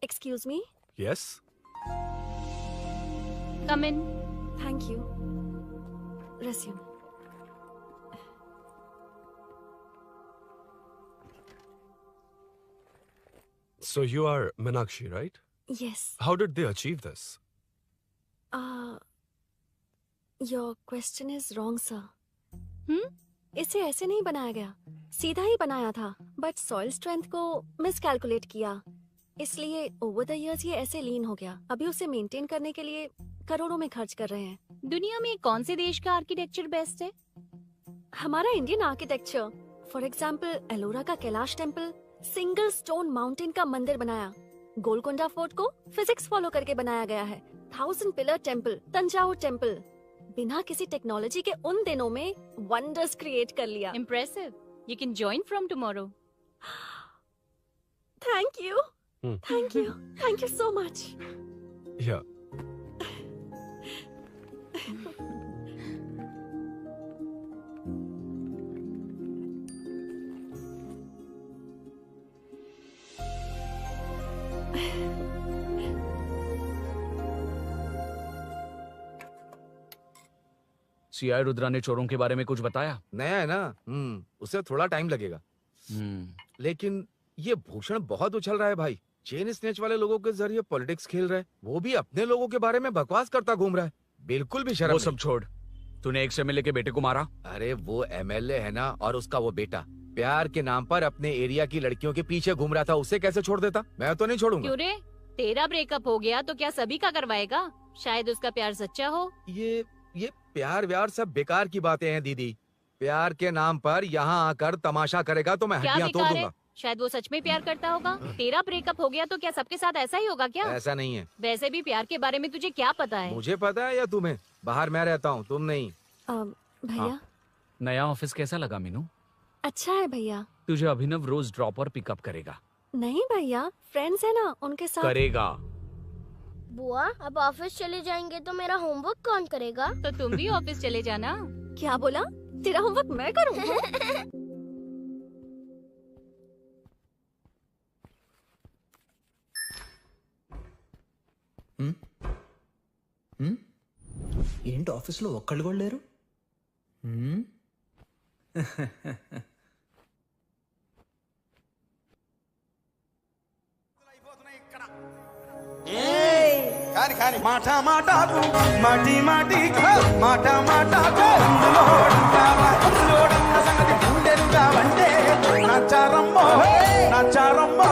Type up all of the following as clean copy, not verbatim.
Excuse me? Yes? Come in. Thank you. Resume. So you are Meenakshi, right? Yes. How did they achieve this? Your question is wrong, sir. Hmm? इसे ऐसे नहीं बनाया गया, सीधा ही बनाया था, but soil strength को मिसकैलकुलेट किया, इसलिए ओवर द इयर्स ये ऐसे लीन हो गया। अभी उसे मेंटेन करने के लिए करोड़ों में खर्च कर रहे हैं। दुनिया में कौन से देश का आर्किटेक्चर बेस्ट है? हमारा Indian architecture, for example Ellora का Kailash temple, single stone mountain का मंदिर बनाया। गोलकोंडा फोर्ट को फिजिक्स फॉलो करके बनाया गया है। 1000 पिलर टेम्पल, तंजावुर टेम्पल, बिना किसी टेक्नोलॉजी के उन दिनों में वंडर्स क्रिएट कर लिया। Impressive. You can join from tomorrow. Thank you, thank you, thank you so much. Yeah. CI Rudra ने चोरों के बारे में कुछ बताया? नया है ना, उसे थोड़ा टाइम लगेगा। लेकिन ये भूषण बहुत उछल रहा है भाई। चेन स्नेच वाले लोगों के जरिए पॉलिटिक्स खेल रहा है, वो भी अपने लोगों के बारे में बकवास करता घूम रहा है। बिल्कुल भी शर्म वो नहीं। सब छोड़, तूने एक्स एमएलए के बेटे को मारा? अरे वो एमएलए है ना, और उसका वो बेटा प्यार के नाम पर अपने एरिया की लड़कियों के पीछे घूम रहा था, उसे कैसे छोड़ देता? मैं तो नहीं छोड़ूंगा। क्यों रे? तेरा ब्रेकअप हो गया तो क्या सभी का करवाएगा? शायद उसका प्यार सच्चा हो। ये प्यार व्यार सब बेकार की बातें हैं दीदी। प्यार के नाम पर यहाँ आकर तमाशा करेगा तो मैं क्या हड्डियां तोड़ बेकार है? दूंगा। शायद वो सच में प्यार करता होगा। तेरा ब्रेकअप हो गया तो क्या सबके साथ ऐसा ही होगा क्या? ऐसा नहीं है। वैसे भी प्यार के बारे में तुझे क्या पता है? मुझे पता है या तुम्हें? बाहर मैं रहता हूँ, तुम नहीं। भैया, नया ऑफिस कैसा लगा मीनू? अच्छा है भैया। तुझे अभिनव रोज ड्रॉप और पिकअप करेगा। नहीं भैया, फ्रेंड्स है ना, उनके साथ। करेगा। बुआ, अब ऑफिस चले जाएंगे तो मेरा होमवर्क कौन करेगा? तो तुम भी ऑफिस चले जाना। क्या बोला? तेरा होमवर्क मैं करूँ? ఏంటి ఆఫీస్లో ఒక్కళ్ళు కూడా లేరు? కాని మాట మాటకు మాటి మాటికి మాట మాటకు అందులోడన్న సంగతి గుండెలుగా వంటే నచ్చారమ్మో నచ్చారమ్మో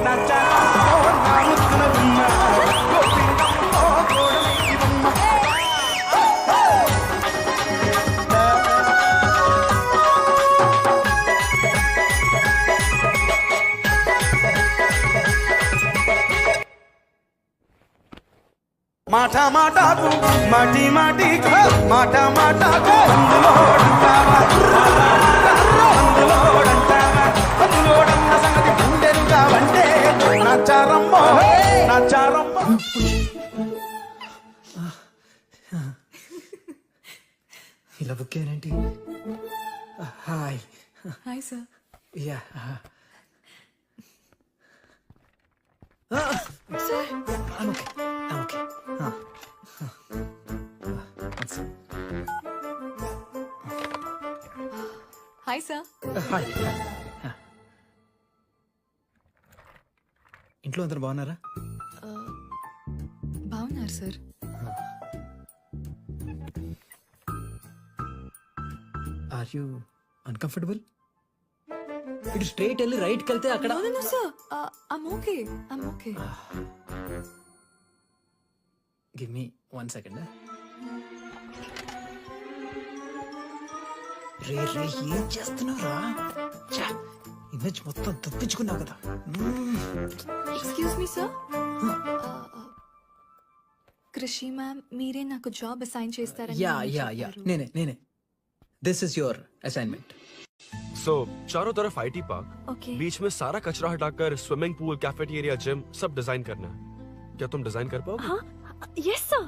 నచ్చారమ్మో నా ముద్దుల గుమ్మ గోపినమ్మో గోడలి బొమ్మ మాట మాటకు మాటి మాటికి మాట మాటకు అందులోడన్న సంగతి గుండెలుగా వంటే నచ్చారమ్మో నచ్చారమ్మో. ఇలా బుక్ అయ్యానేంటి? Hi. Hi sir. Yeah. Sir, I'm okay. Hi sir. Hi. ఇంట్లో అందరు బాగున్నారా? బాగున్నారు సార్. Are you uncomfortable? ఇటు స్ట్రైట్ వెళ్ళి రైట్కి వెళ్తే అక్కడ. No, sir. I'm okay. Give me 1 second. రే ఏం చేస్తున్నావురా? ఇమేజ్ మొత్తం తప్పించుకున్నావు కదా. Excuse me sir. Krishi ma'am, మీరే నాకు జాబ్ అసైన్ చేస్తారని యా చెప్పారు. నేనే. This is your assignment. So चारों तरफ IT पार्क, ओके। बीच में सारा कचरा हटाकर स्विमिंग पूल, कैफेटेरिया, जिम सब डिजाइन करना है। क्या तुम डिजाइन कर पाओगे? हाँ, यस सर।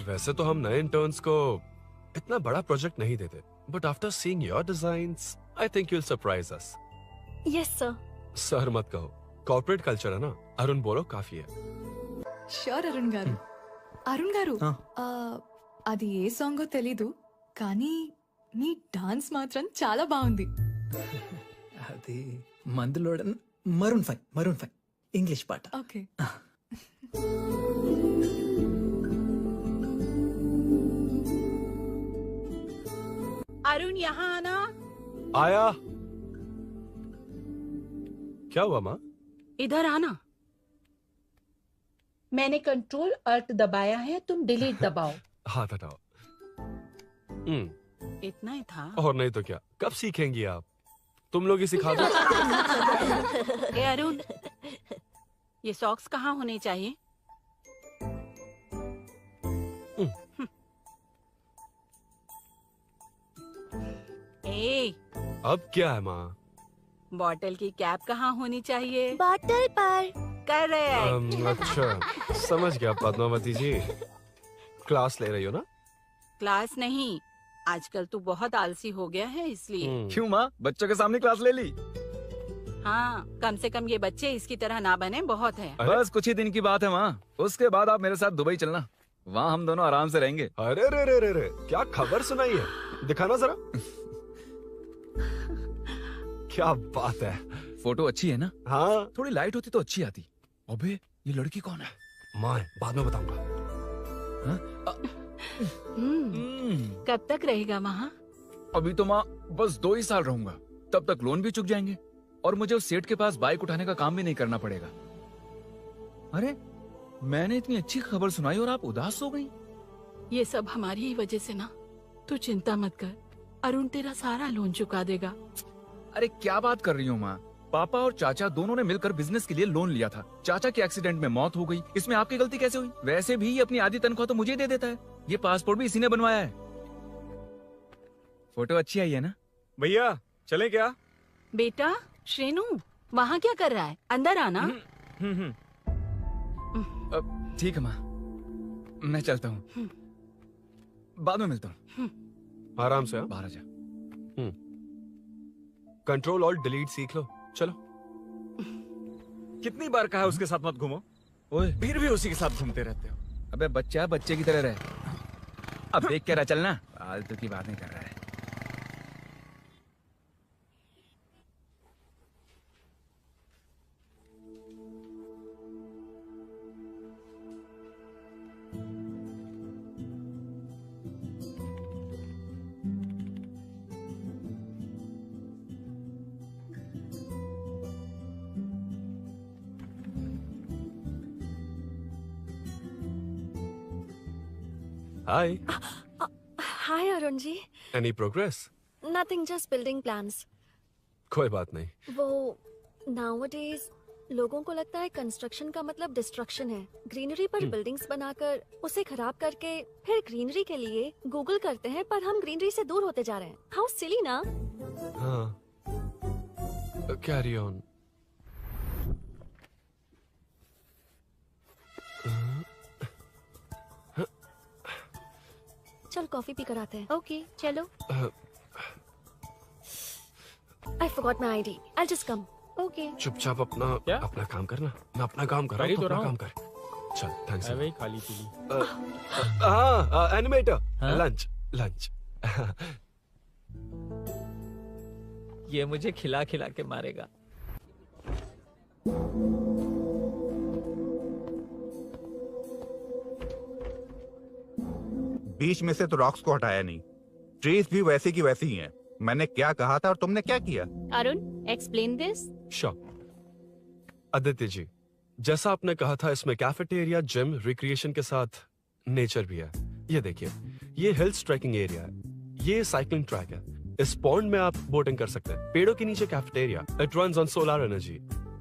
वैसे तो हम नए इंटर्न्स को इतना बड़ा प्रोजेक्ट नहीं देते, but after seeing your designs I think you will surprise us. Yes sir. Sir मत कहो, कॉर्पोरेट कल्चर है ना, अरुण बोलो काफी है. షూర్ అరుణ్ గారు. అరుణ్ గారు ఆ. అది ఏ సాంగో తెలీదు కానీ మీ డాన్స్ మాత్రం చాలా బాగుంది. అది మందులోడ మరూన్ 5 ఇంగ్లీష్ పాట. ఓకే. अरुण यहाँ आना. आया. क्या हुआ माँ? इधर आना. मैंने कंट्रोल अल्ट दबाया है, तुम डिलीट दबाओ. हाथ हटाओ. इतना ही था. और नहीं तो क्या, कब सीखेंगी आप? तुम लोग ही सिखा दो. ए अरुण, ये सॉक्स कहाँ होने चाहिए? ए, अब क्या है माँ? बॉटल की कैप कहाँ होनी चाहिए? बॉटल पर। करेक्ट. अच्छा समझ गया पद्मावती जी. क्लास ले रही हो ना? क्लास नहीं, आजकल तू बहुत आलसी हो गया है इसलिए. क्यों माँ, बच्चों के सामने क्लास ले ली? हाँ, कम से कम ये बच्चे इसकी तरह ना बने, बहुत है. अरे? बस कुछ ही दिन की बात है माँ, उसके बाद आप मेरे साथ दुबई चलना, वहाँ हम दोनों आराम से रहेंगे. अरे रे रे रे रे, क्या खबर सुनाई है? दिखाना जरा. क्या बात है. फोटो अच्छी है ना? हाँ थोड़ी लाइट होती तो अच्छी आती. अबे ये लड़की कौन है? माँ बाद में बताऊंगा. कब तक रहेगा वहाँ? अभी तो माँ बस 2 ही साल रहूंगा, तब तक लोन भी चुक जाएंगे और मुझे उस सेठ के पास बाइक उठाने का काम भी नहीं करना पड़ेगा. अरे मैंने इतनी अच्छी खबर सुनाई और आप उदास हो गई. ये सब हमारी ही वजह से ना. तू चिंता मत कर, अरुण तेरा सारा लोन चुका देगा. अरे क्या बात कर रही हो माँ, पापा और चाचा दोनों ने मिलकर बिजनेस के लिए लोन लिया था. चाचा की एक्सीडेंट में मौत हो गई, इसमें आपकी गलती कैसे हुई? वैसे भी ये अपनी आधी तनख्वाह तो मुझे ही दे देता है. ये पासपोर्ट भी इसी ने बनवाया है. फोटो अच्छी आई है ना? भैया चले क्या? बेटा श्रेनु, वहाँ क्या कर रहा है? अंदर आना. ठीक है माँ, मैं चलता हूँ, बाद में मिलता हूँ. आराम से. हाँ? बाहर आ जा. कंट्रोल और डिलीट सीख लो. चलो. कितनी बार कहा उसके साथ मत घूमो, ओए फिर भी उसी के साथ घूमते रहते हो. अबे बच्चा बच्चे की तरह रहे. अब देख के रहा चलना, फालतू की बात नहीं कर रहा है. Hi. Hi Arun ji. Any progress? Nothing, just building plans. कोई बात नहीं. वो नाउअडेज लोगों को लगता है कंस्ट्रक्शन का मतलब डिस्ट्रक्शन है. ग्रीनरी पर बिल्डिंग्स बनाकर उसे खराब करके फिर ग्रीनरी के लिए गूगल करते हैं, पर हम ग्रीनरी से दूर होते जा रहे हैं. हाउ सिली ना. हाँ. Carry on. चल कॉफी पी कर आते हैं. ओके चलो. I forgot my ID. I just come. Okay. चुपचाप अपना क्या? अपना काम करना. मैं अपना काम कर रहा कर ही हूँ, तो अपना रहा काम हूँ. कर. चल थैंक्स. वही खाली पीली. हाँ एनिमेटर. हाँ? Lunch lunch. ये मुझे खिला खिला के मारेगा. बीच में से तो रॉक्स को हटाया नहीं, ट्रीज भी वैसी की वैसी ही हैं. मैंने क्या कहा था और तुमने क्या किया? Arun explain this. Sure. Aditya ji, जैसा आपने कहा था इसमें कैफेटेरिया, जिम, रिक्रिएशन के साथ नेचर भी है. ये देखिए, ये हिल्स ट्रैकिंग एरिया है, ये साइकिलिंग ट्रैक है. इस पॉन्ड में आप बोटिंग कर सकते हैं. पेड़ों के नीचे cafeteria. It runs on solar energy.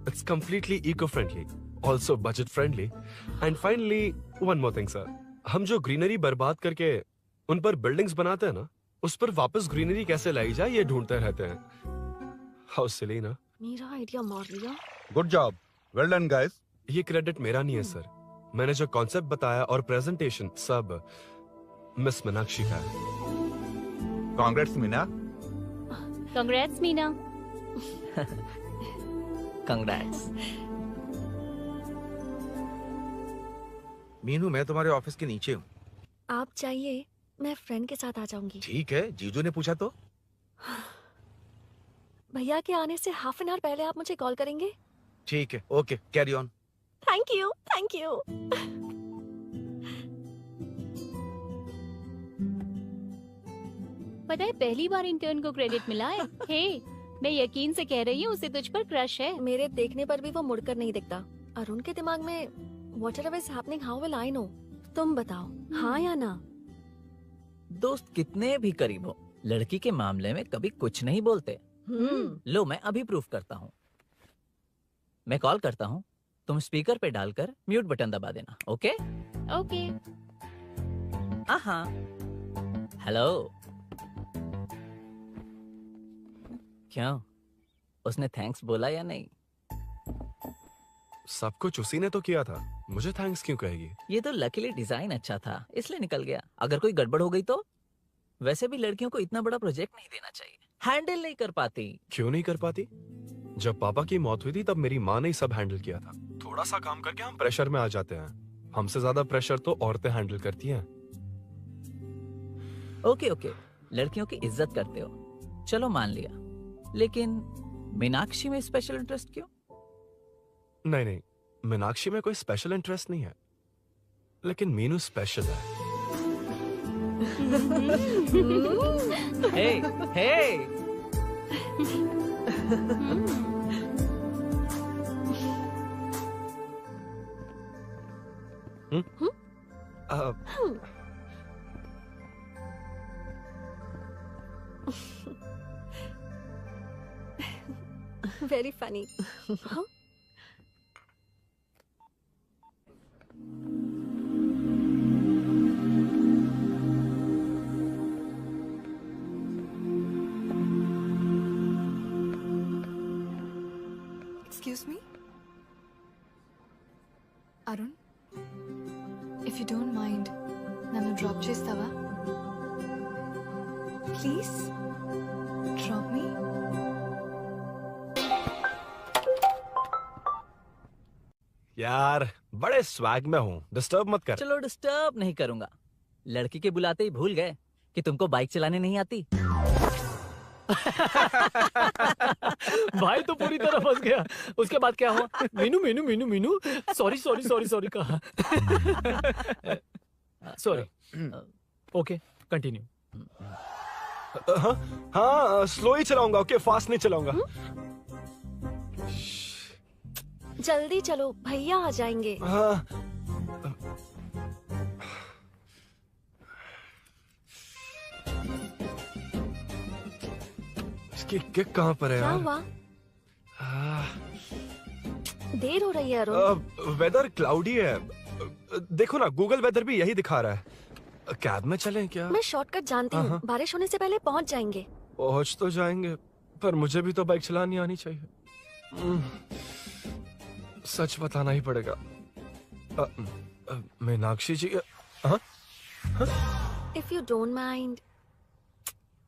It's completely eco friendly, also budget friendly. And finally one more thing sir, हम जो ग्रीनरी बर्बाद करके उन पर बिल्डिंग्स बनाते हैं ना, उस पर वापस ग्रीनरी कैसे लाई जाए ये ढूंढते रहते हैं. हाउ सिली ना. मेरा आइडिया मार लिया. Good job, well done guys. ये क्रेडिट मेरा नहीं है सर. मैंने जो कॉन्सेप्ट बताया और प्रेजेंटेशन सब मिस मीनाक्षी का है. Congrats Meena. Congrats Meena. Congrats. Meenu मैं तुम्हारे ऑफिस के नीचे हूँ। आप चाहिए मैं फ्रेंड के साथ आ जाऊंगी। ठीक है, जीजू ने पूछा तो। भैया के आने से हाफ एन आवर पहले आप मुझे कॉल करेंगे? ठीक है, okay, carry on. Thank you, thank you. पता है पहली बार इंटर्न को क्रेडिट मिला है। हे, मैं यकीन से कह रही हूँ उसे तुझ पर क्रश है। मेरे देखने पर भी वो मुड़कर नहीं दिखता। अरुण के दिमाग में whatever is happening, how will I know? तुम बताओ, हाँ या ना? दोस्त कितने भी करीब हो, लड़की के मामले में कभी कुछ नहीं बोलते। लो मैं अभी प्रूफ करता हूँ। मैं कॉल करता हूँ, तुम स्पीकर पे डालकर म्यूट बटन दबा देना। Okay okay. हाँ। हेलो। क्यों, उसने थैंक्स बोला या नहीं? सब कुछ उसी ने तो किया था, मुझे थैंक्स क्यों कहेगी? ये तो लकीली डिजाइन अच्छा था इसलिए निकल गया। अगर कोई गड़बड़ हो गई तो? वैसे भी लड़कियों को इतना बड़ा प्रोजेक्ट नहीं देना चाहिए, हैंडल नहीं कर पाती। क्यों नहीं कर पाती? जब पापा की मौत हुई थी तब मेरी माँ ने ही सब हैंडल किया था। थोड़ा सा काम करके हम प्रेशर में आ जाते हैं। हमसे ज्यादा प्रेशर तो औरतें हैंडल करती हैं। ओके ओके, लड़कियों की इज्जत करते हो, चलो मान लिया। लेकिन मीनाक्षी में स्पेशल इंटरेस्ट क्यों? नहीं नहीं, मीनाक्षी में कोई स्पेशल इंटरेस्ट नहीं है, लेकिन मीनू स्पेशल है। हे हे Very funny. Huh? Excuse me? Arun? If you don't mind, nanu drop chestava? Please? Drop me? यार बड़े स्वैग में हूँ, डिस्टर्ब मत कर। चलो डिस्टर्ब नहीं करूंगा। लड़की के बुलाते ही भूल गए कि तुमको बाइक चलाने नहीं आती। भाई तो पूरी तरह फंस गया। उसके बाद क्या हुआ? Meenu Meenu Meenu Meenu sorry sorry sorry sorry कहा। सॉरी। Okay continue. हाँ हाँ, स्लो ही चलाऊंगा, ओके, फास्ट नहीं चलाऊंगा। जल्दी चलो, भैया आ जाएंगे। हाँ। इसकी किक कहाँ पर है क्या यार? हुआ? देर हो रही है अरुण। वेदर क्लाउडी है। देखो ना, गूगल वेदर भी यही दिखा रहा है। कैब में चलें क्या? मैं शॉर्टकट जानती हूँ, बारिश होने से पहले पहुँच जाएंगे। पहुँच तो जाएंगे, पर मुझे भी तो बाइक चलानी आनी चाहिए। सच बताना ही पड़ेगा। मीनाक्षी जी, If you don't mind,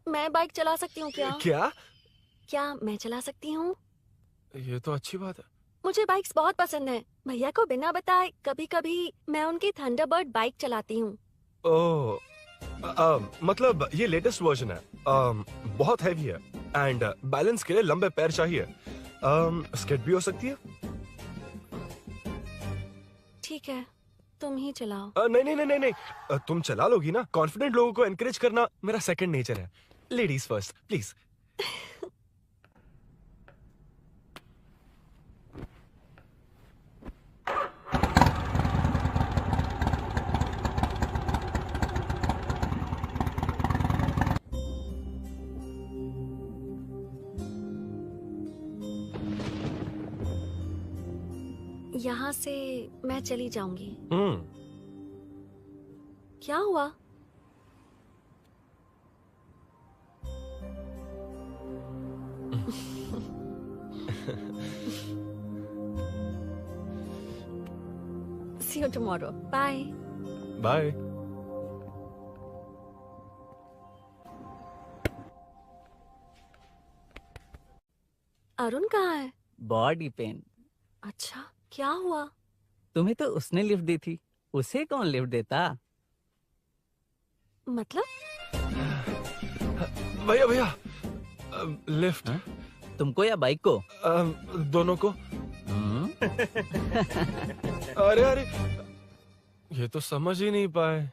मैं बाइक चला सकती हूँ क्या? क्या मैं चला सकती हूँ? ये तो अच्छी बात है। मुझे बाइक्स बहुत पसंद है। भैया को बिना बताए कभी कभी मैं उनकी थंडरबर्ड बाइक चलाती हूँ। ओह, मतलब ये लेटेस्ट वर्जन है। बहुत हैवी है एंड बैलेंस के लिए लंबे पैर चाहिए। स्किड भी हो सकती है। ठीक है, तुम ही चलाओ। नहीं नहीं नहीं नहीं, तुम चला लोगी ना। कॉन्फिडेंट लोगों को एनकरेज करना मेरा सेकंड नेचर है। Ladies first please. यहाँ से मैं चली जाऊंगी। हम्म। क्या हुआ? See you tomorrow. Bye. Bye. Arun कहाँ है? Body pain. अच्छा, क्या हुआ? तुम्हें तो उसने लिफ्ट दी थी, उसे कौन लिफ्ट देता? मतलब भैया भैया लिफ्ट। तुमको या बाइक को? दोनों को। अरे अरे ये तो समझ ही नहीं पाए।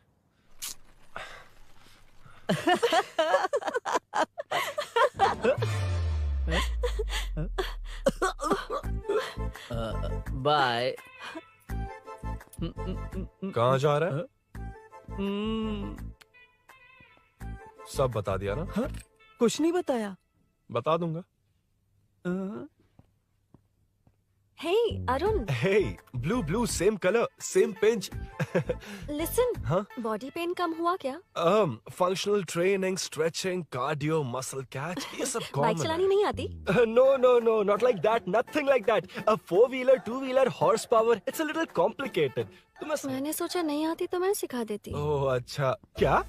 बाय। कहाँ जा रहा है? सब बता दिया ना? कुछ नहीं बताया। बता दूंगा। Hey Arun, Hey, blue, same color, same pinch. Listen, हाँ? बॉडी पेन कम हुआ क्या? Functional training, stretching, cardio, muscle catch, ये सब बाइक common चलानी नहीं आती? No, not like that, nothing like that. A 4-wheeler, 2-wheeler, horsepower, it's a little complicated. मैंने सोचा नहीं आती तो मैं सिखा देती। ओह अच्छा, क्या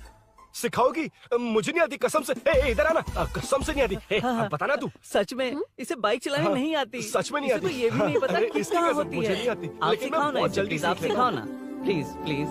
सिखाओगी? मुझे नहीं आती कसम से। इधर आना, कसम से नहीं आती। अब बताना तू। सच में इसे बाइक चलानी नहीं आती। सच में नहीं इसे आती। तो ये भी नहीं पता कि इसकी कहाँ कसम, होती मुझे है। नहीं आती। आप लेकिन मैं सिखाओ ना बहुत इसे, जल्दी please, आप सीख लेता सिखाओ हूँ। ना please please.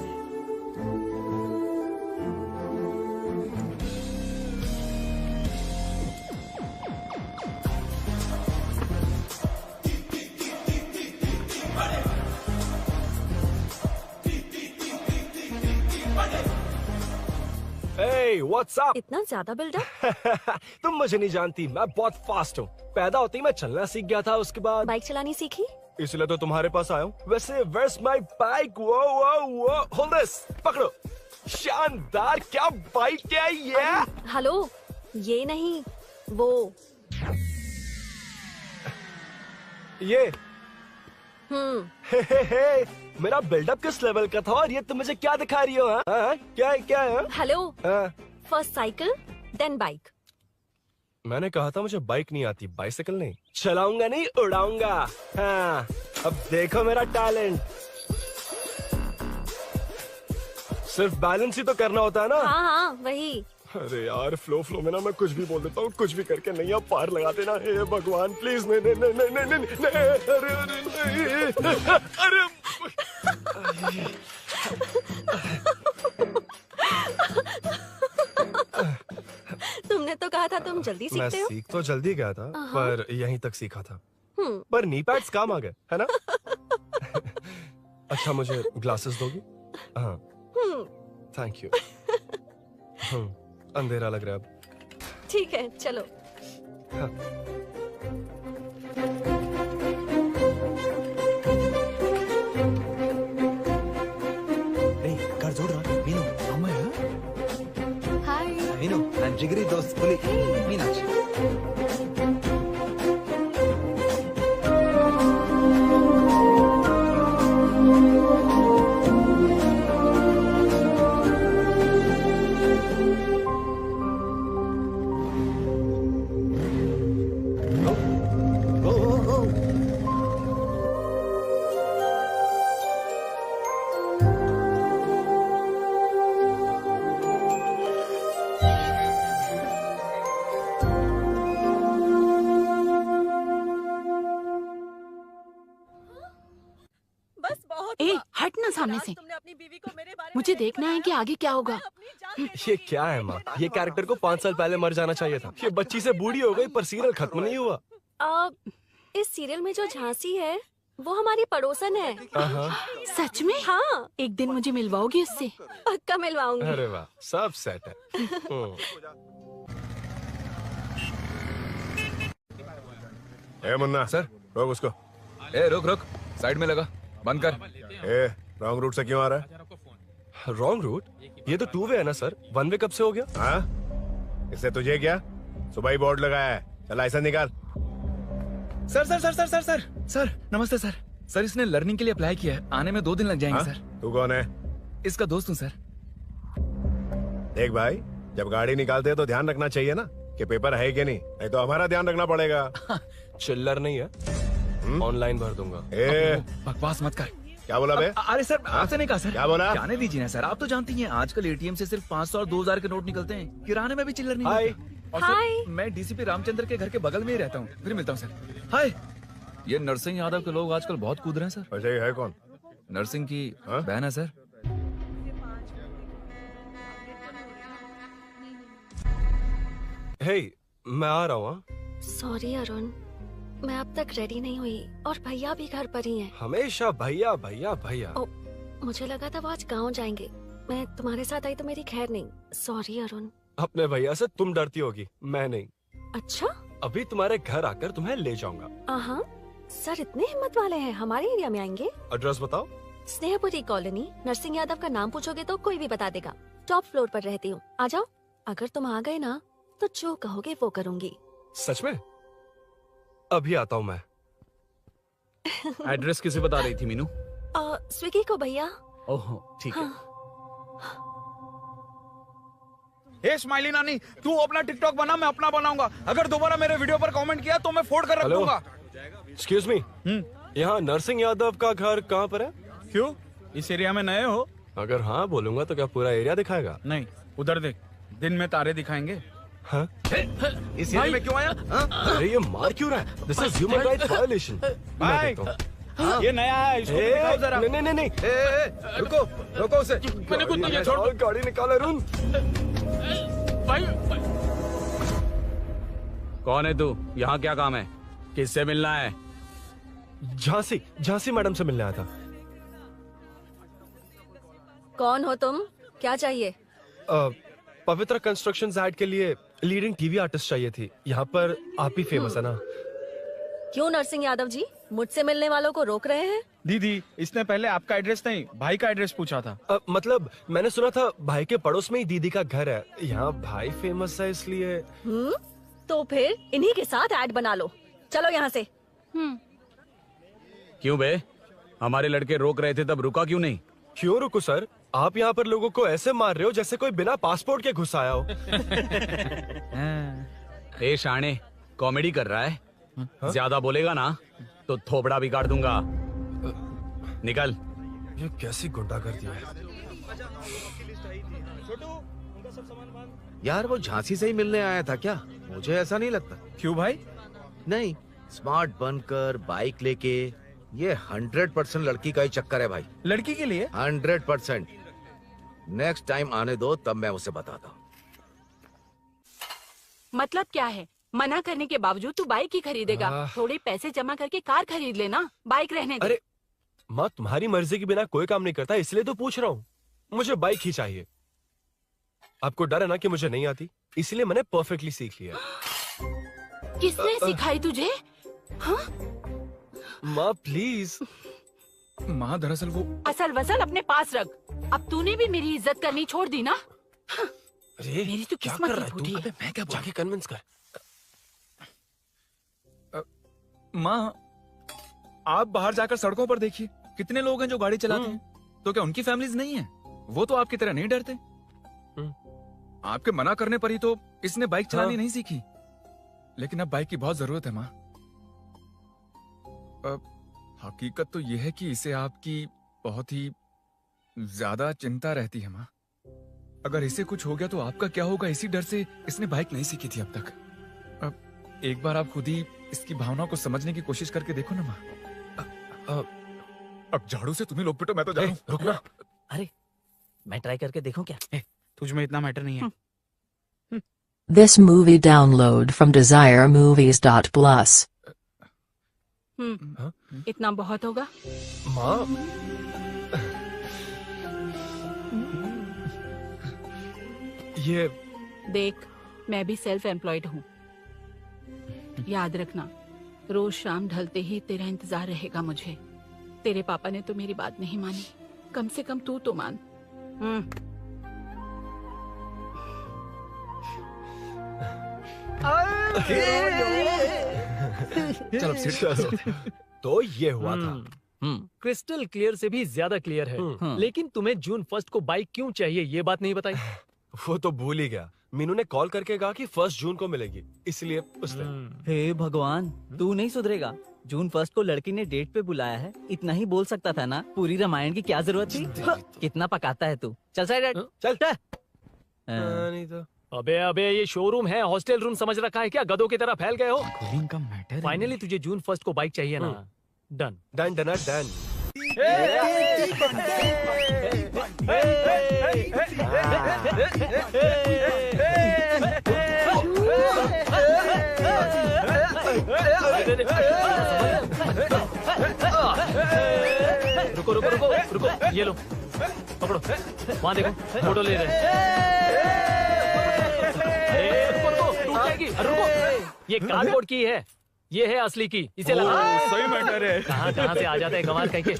Hey, what's up? इतना ज्यादा बिल्डअप? तुम मुझे नहीं जानती, मैं बहुत फास्ट हूँ। पैदा होते ही मैं चलना सीख गया था, उसके बाद बाइक चलानी सीखी? इसलिए तो तुम्हारे पास आया हूँ। वैसे where's my bike? वो hold this, पकड़ो। शानदार, क्या बाइक है ये? हेलो, ये नहीं, वो। ये हे, मेरा बिल्डअप किस लेवल का था और ये तुम मुझे क्या दिखा रही हो? हाँ? क्या है? हेलो, हाँ? First cycle then bike. मैंने कहा था मुझे बाइक नहीं आती, बाइसाइकिल नहीं। चलाऊंगा नहीं, उड़ाऊंगा। हाँ, अब देखो मेरा टैलेंट। सिर्फ बैलेंस ही तो करना होता है ना? हाँ वही। अरे यार, फ्लो में ना मैं कुछ भी बोल देता हूँ, कुछ भी करके नैया पार लगा देना। हे भगवान प्लीज, नहीं, अरे तुमने तो कहा था तुम जल्दी मैं सीखते हो। सीख तो जल्दी गया था, पर यहीं तक सीखा था। हम्म। पर नी पैड्स काम आ गए, है ना? अच्छा, मुझे ग्लासेस दोगी? हाँ, थैंक यू। अंधेरा लग रहा है अब। ठीक है, चलो। हाँ। कर जोड़ रहा मीनू अम्मा हाय मीनू ನನ್ನ ಜಿಗರಿ ದೋಸ್ತ್ ಹುಲಿ ಮೀನಾಕ್ಷಿ ए, हट ना सामने से। मुझे देखना है कि आगे क्या होगा। ये क्या है माँ? ये कैरेक्टर को 5 साल पहले मर जाना चाहिए था। ये बच्ची से बूढ़ी हो गई पर सीरियल खत्म नहीं हुआ। इस सीरियल में जो झांसी है वो हमारी पड़ोसन है। सच में? हाँ। एक दिन मुझे मिलवाओगी उससे? पक्का मिलवाऊंगी। अरे वाह, सब सेट है। ए मुन्ना सर, रोक उसको। ए रुक साइड में लगा, बंद कर। ए रॉन्ग रूट से क्यों आ रहा है? Wrong route? ये तो 2 वे है ना सर, 1 वे कब से हो गया? हाँ, इससे तुझे क्या? सुबह ही बोर्ड लगाया है, चल लाइसेंस निकाल। सर नमस्ते सर। सर इसने लर्निंग के लिए अप्लाई किया है, आने में 2 दिन लग जाएंगे। हाँ? सर तू कौन है? इसका दोस्त हूँ सर। देख भाई, जब गाड़ी निकालते हैं तो ध्यान रखना चाहिए ना कि पेपर है कि नहीं तो हमारा ध्यान रखना पड़ेगा। चिल्लर नहीं है, ऑनलाइन भर दूंगा। बकवास मत कर। क्या बोला बे? अरे सर आपसे नहीं कहा सर। क्या बोला? जाने दीजिए ना सर, आप तो जानती हैं आजकल एटीएम से सिर्फ 500 और 2000 के नोट निकलते हैं, किराने में भी चिल्लर नहीं हाय। होता। और सर, मैं डीसीपी रामचंद्र के घर के बगल में ही रहता हूँ, फिर मिलता हूँ सर। हाय। ये नरसिंह यादव के लोग आजकल बहुत कूद रहे हैं सर। अच्छा, ये है कौन? नरसिंह की बहन है सर। हे, मैं आ रहा हूँ। सॉरी अरुण, मैं अब तक रेडी नहीं हुई और भैया भी घर पर ही हैं। हमेशा भैया भैया भैया। मुझे लगा था वो आज गाँव जाएंगे। मैं तुम्हारे साथ आई तो मेरी खैर नहीं। सॉरी अरुण। अपने भैया से तुम डरती होगी, मैं नहीं। अच्छा? अभी तुम्हारे घर आकर तुम्हें ले जाऊंगा। हाँ, सर इतने हिम्मत वाले हैं, हमारे एरिया में आएंगे? एड्रेस बताओ। स्नेहपुरी कॉलोनी। नरसिंह यादव का नाम पूछोगे तो कोई भी बता देगा। टॉप फ्लोर पर रहती हूँ, आ जाओ। अगर तुम आ गए ना तो जो कहोगे वो करूँगी। सच में? अभी आता हूँ मैं। एड्रेस किसे बता रही थी मीनू? स्विगी को भैया। ओह ठीक है। हे स्माइली नानी, तू अपना टिकटॉक बना, मैं अपना बनाऊंगा। अगर दोबारा मेरे वीडियो पर कमेंट किया तो मैं फोड़ कर रख दूंगा। एक्सक्यूज मी, यहाँ नरसिंह यादव का घर कहाँ पर है? क्यों, इस एरिया में नए हो? अगर हाँ बोलूंगा तो क्या पूरा एरिया दिखाएगा? नहीं, उधर देख, दिन में तारे दिखाएंगे। हाँ? इस एरिया में क्यों आया? अरे ये मार क्यों रहा है? This is human rights violation. भाई, ये नया है, इसको दिखाओ जरा। नहीं। रोको उसे। मैंने कुछ नहीं किया, छोड़। गाड़ी निकाल अरुण। कौन है तू? यहाँ क्या काम है? किससे मिलना है? झांसी मैडम से मिलने आया था। कौन हो तुम? क्या चाहिए? पवित्र कंस्ट्रक्शन ऐड के लिए लीडिंग टीवी आर्टिस्ट चाहिए थी। यहाँ पर आप ही फेमस है ना? क्यों नरसिंह यादव जी मुझसे मिलने वालों को रोक रहे हैं? दीदी, इसने पहले आपका एड्रेस नहीं, भाई का एड्रेस पूछा था। मतलब मैंने सुना था भाई के पड़ोस में ही दीदी का घर है। यहाँ भाई फेमस है इसलिए। तो फिर इन्हीं के साथ ऐड बना लो। चलो यहाँ से। क्यों बे? हमारे लड़के रोक रहे थे तब रुका क्यों नहीं? क्यों रुको सर? आप यहाँ पर लोगों को ऐसे मार रहे हो जैसे कोई बिना पासपोर्ट के घुस आया हो। ए शाणे, कॉमेडी कर रहा है? ज्यादा बोलेगा ना तो थोपड़ा भी काट दूंगा। निकल। ये कैसी गुंडागर्दी है? यार वो झांसी से ही मिलने आया था क्या? मुझे ऐसा नहीं लगता। क्यों भाई? नहीं, स्मार्ट बनकर बाइक लेके, ये 100% लड़की का ही चक्कर है भाई। लड़की के लिए? 100%। नेक्स्ट टाइम आने दो, तब मैं उसे बताता हूँ। मतलब क्या है? मना करने के बावजूद तू बाइक ही खरीदेगा? थोड़े पैसे जमा करके कार खरीद लेना, बाइक रहने दे। अरे माँ, तुम्हारी मर्जी के बिना कोई काम नहीं करता, इसलिए तो पूछ रहा हूँ। मुझे बाइक ही चाहिए। आपको डर है ना कि मुझे नहीं आती, इसलिए मैंने परफेक्टली सीख लिया। किसने सिखाई तुझे? हाँ? माँ प्लीज। माँ दरअसल वो असल वसल अपने पास रख। अब तूने भी मेरी इज्जत करनी छोड़ दी ना? अरे मेरी तो किस्मत ही फूटी है। मैं क्या जाके कन्विंस कर। माँ, आप बाहर जाकर सड़कों पर देखिए, कितने लोग हैं जो गाड़ी चलाते हैं। तो क्या उनकी फैमिलीज नहीं है? वो तो आपकी तरह नहीं डरते। आपके मना करने पर ही तो इसने बाइक चलानी नहीं सीखी। लेकिन अब बाइक की बहुत जरूरत है माँ। हकीकत तो यह है कि इसे आपकी बहुत ही ज्यादा चिंता रहती है माँ। अगर इसे कुछ हो गया तो आपका क्या होगा, इसी डर से इसने बाइक नहीं सीखी थी अब तक। अब एक बार आप खुद ही इसकी भावना को समझने की कोशिश करके देखो ना माँ। अब झाड़ू से तुम्हें लोग पिटो, मैं तो जा रहा हूं। रुकना। अरे मैं ट्राई करके देखूं क्या? तुझ में इतना मैटर नहीं है। This movie download from desiremovies.plus. इतना बहुत होगा? माँ, ये देख, मैं भी सेल्फ एम्प्लॉयड हूँ। याद रखना, रोज शाम ढलते ही तेरा इंतजार रहेगा मुझे। तेरे पापा ने तो मेरी बात नहीं मानी, कम से कम तू तो मान। चलो तो ये हुआ था। क्रिस्टल क्लियर से भी ज्यादा क्लियर है। लेकिन तुम्हें जून 1 को बाइक क्यों चाहिए, ये बात नहीं बताई। वो तो भूल ही गया। मीनू ने कॉल करके कहा कि 1 जून को मिलेगी, इसलिए उसने। हे भगवान, तू नहीं सुधरेगा। जून 1 को लड़की ने डेट पे बुलाया है, इतना ही बोल सकता था ना। पूरी रामायण की क्या जरूरत थी? कितना पकाता है तू। चल साइड चल। नहीं तो अबे ये शोरूम है, हॉस्टल रूम समझ रखा है क्या? गधों की तरह फैल गए हो। का मैटर। फाइनली तुझे जून 1 को बाइक चाहिए ना? Done done done done. रुको रुको रुको रुको, ये लो पकड़ो, वहाँ देखो फोटो ले रहे हैं। अरे रुको रुको, टूट जाएगी। अरे रुको, ये कार्डबोर्ड की है, ये है असली की, इसे लगा। सही मैटर है। कहाँ कहाँ से आ जाते हैं गंवार कहीं के।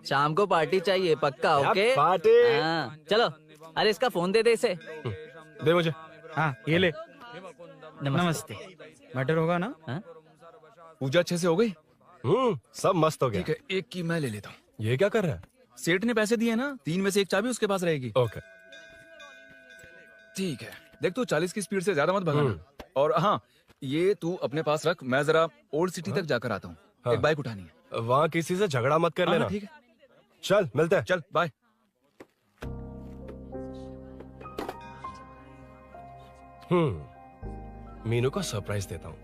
शाम को पार्टी चाहिए पक्का, ओके? पार्टी। हाँ, चलो। अरे इसका फोन दे इसे। दे मुझे। हाँ ये ले। नमस्ते। मैटर होगा ना? हाँ? पूजा अच्छे से हो गई? सब मस्त हो गया। ठीक है, एक की मैं ले लेता हूँ। ये क्या कर रहा है? सेठ ने पैसे दिए ना, 3 में से 1 चाबी उसके पास रहेगी। ओके ठीक है, देख तू 40 की स्पीड से ज्यादा मत भगाना। और हाँ, ये तू अपने पास रख, मैं जरा ओल्ड सिटी तक जाकर आता हूँ। हाँ। एक बाइक उठानी है। वहाँ किसी से झगड़ा मत कर हाँ, लेना। ठीक है, चल मिलते हैं। चल बाय। मीनू को सरप्राइज देता हूँ।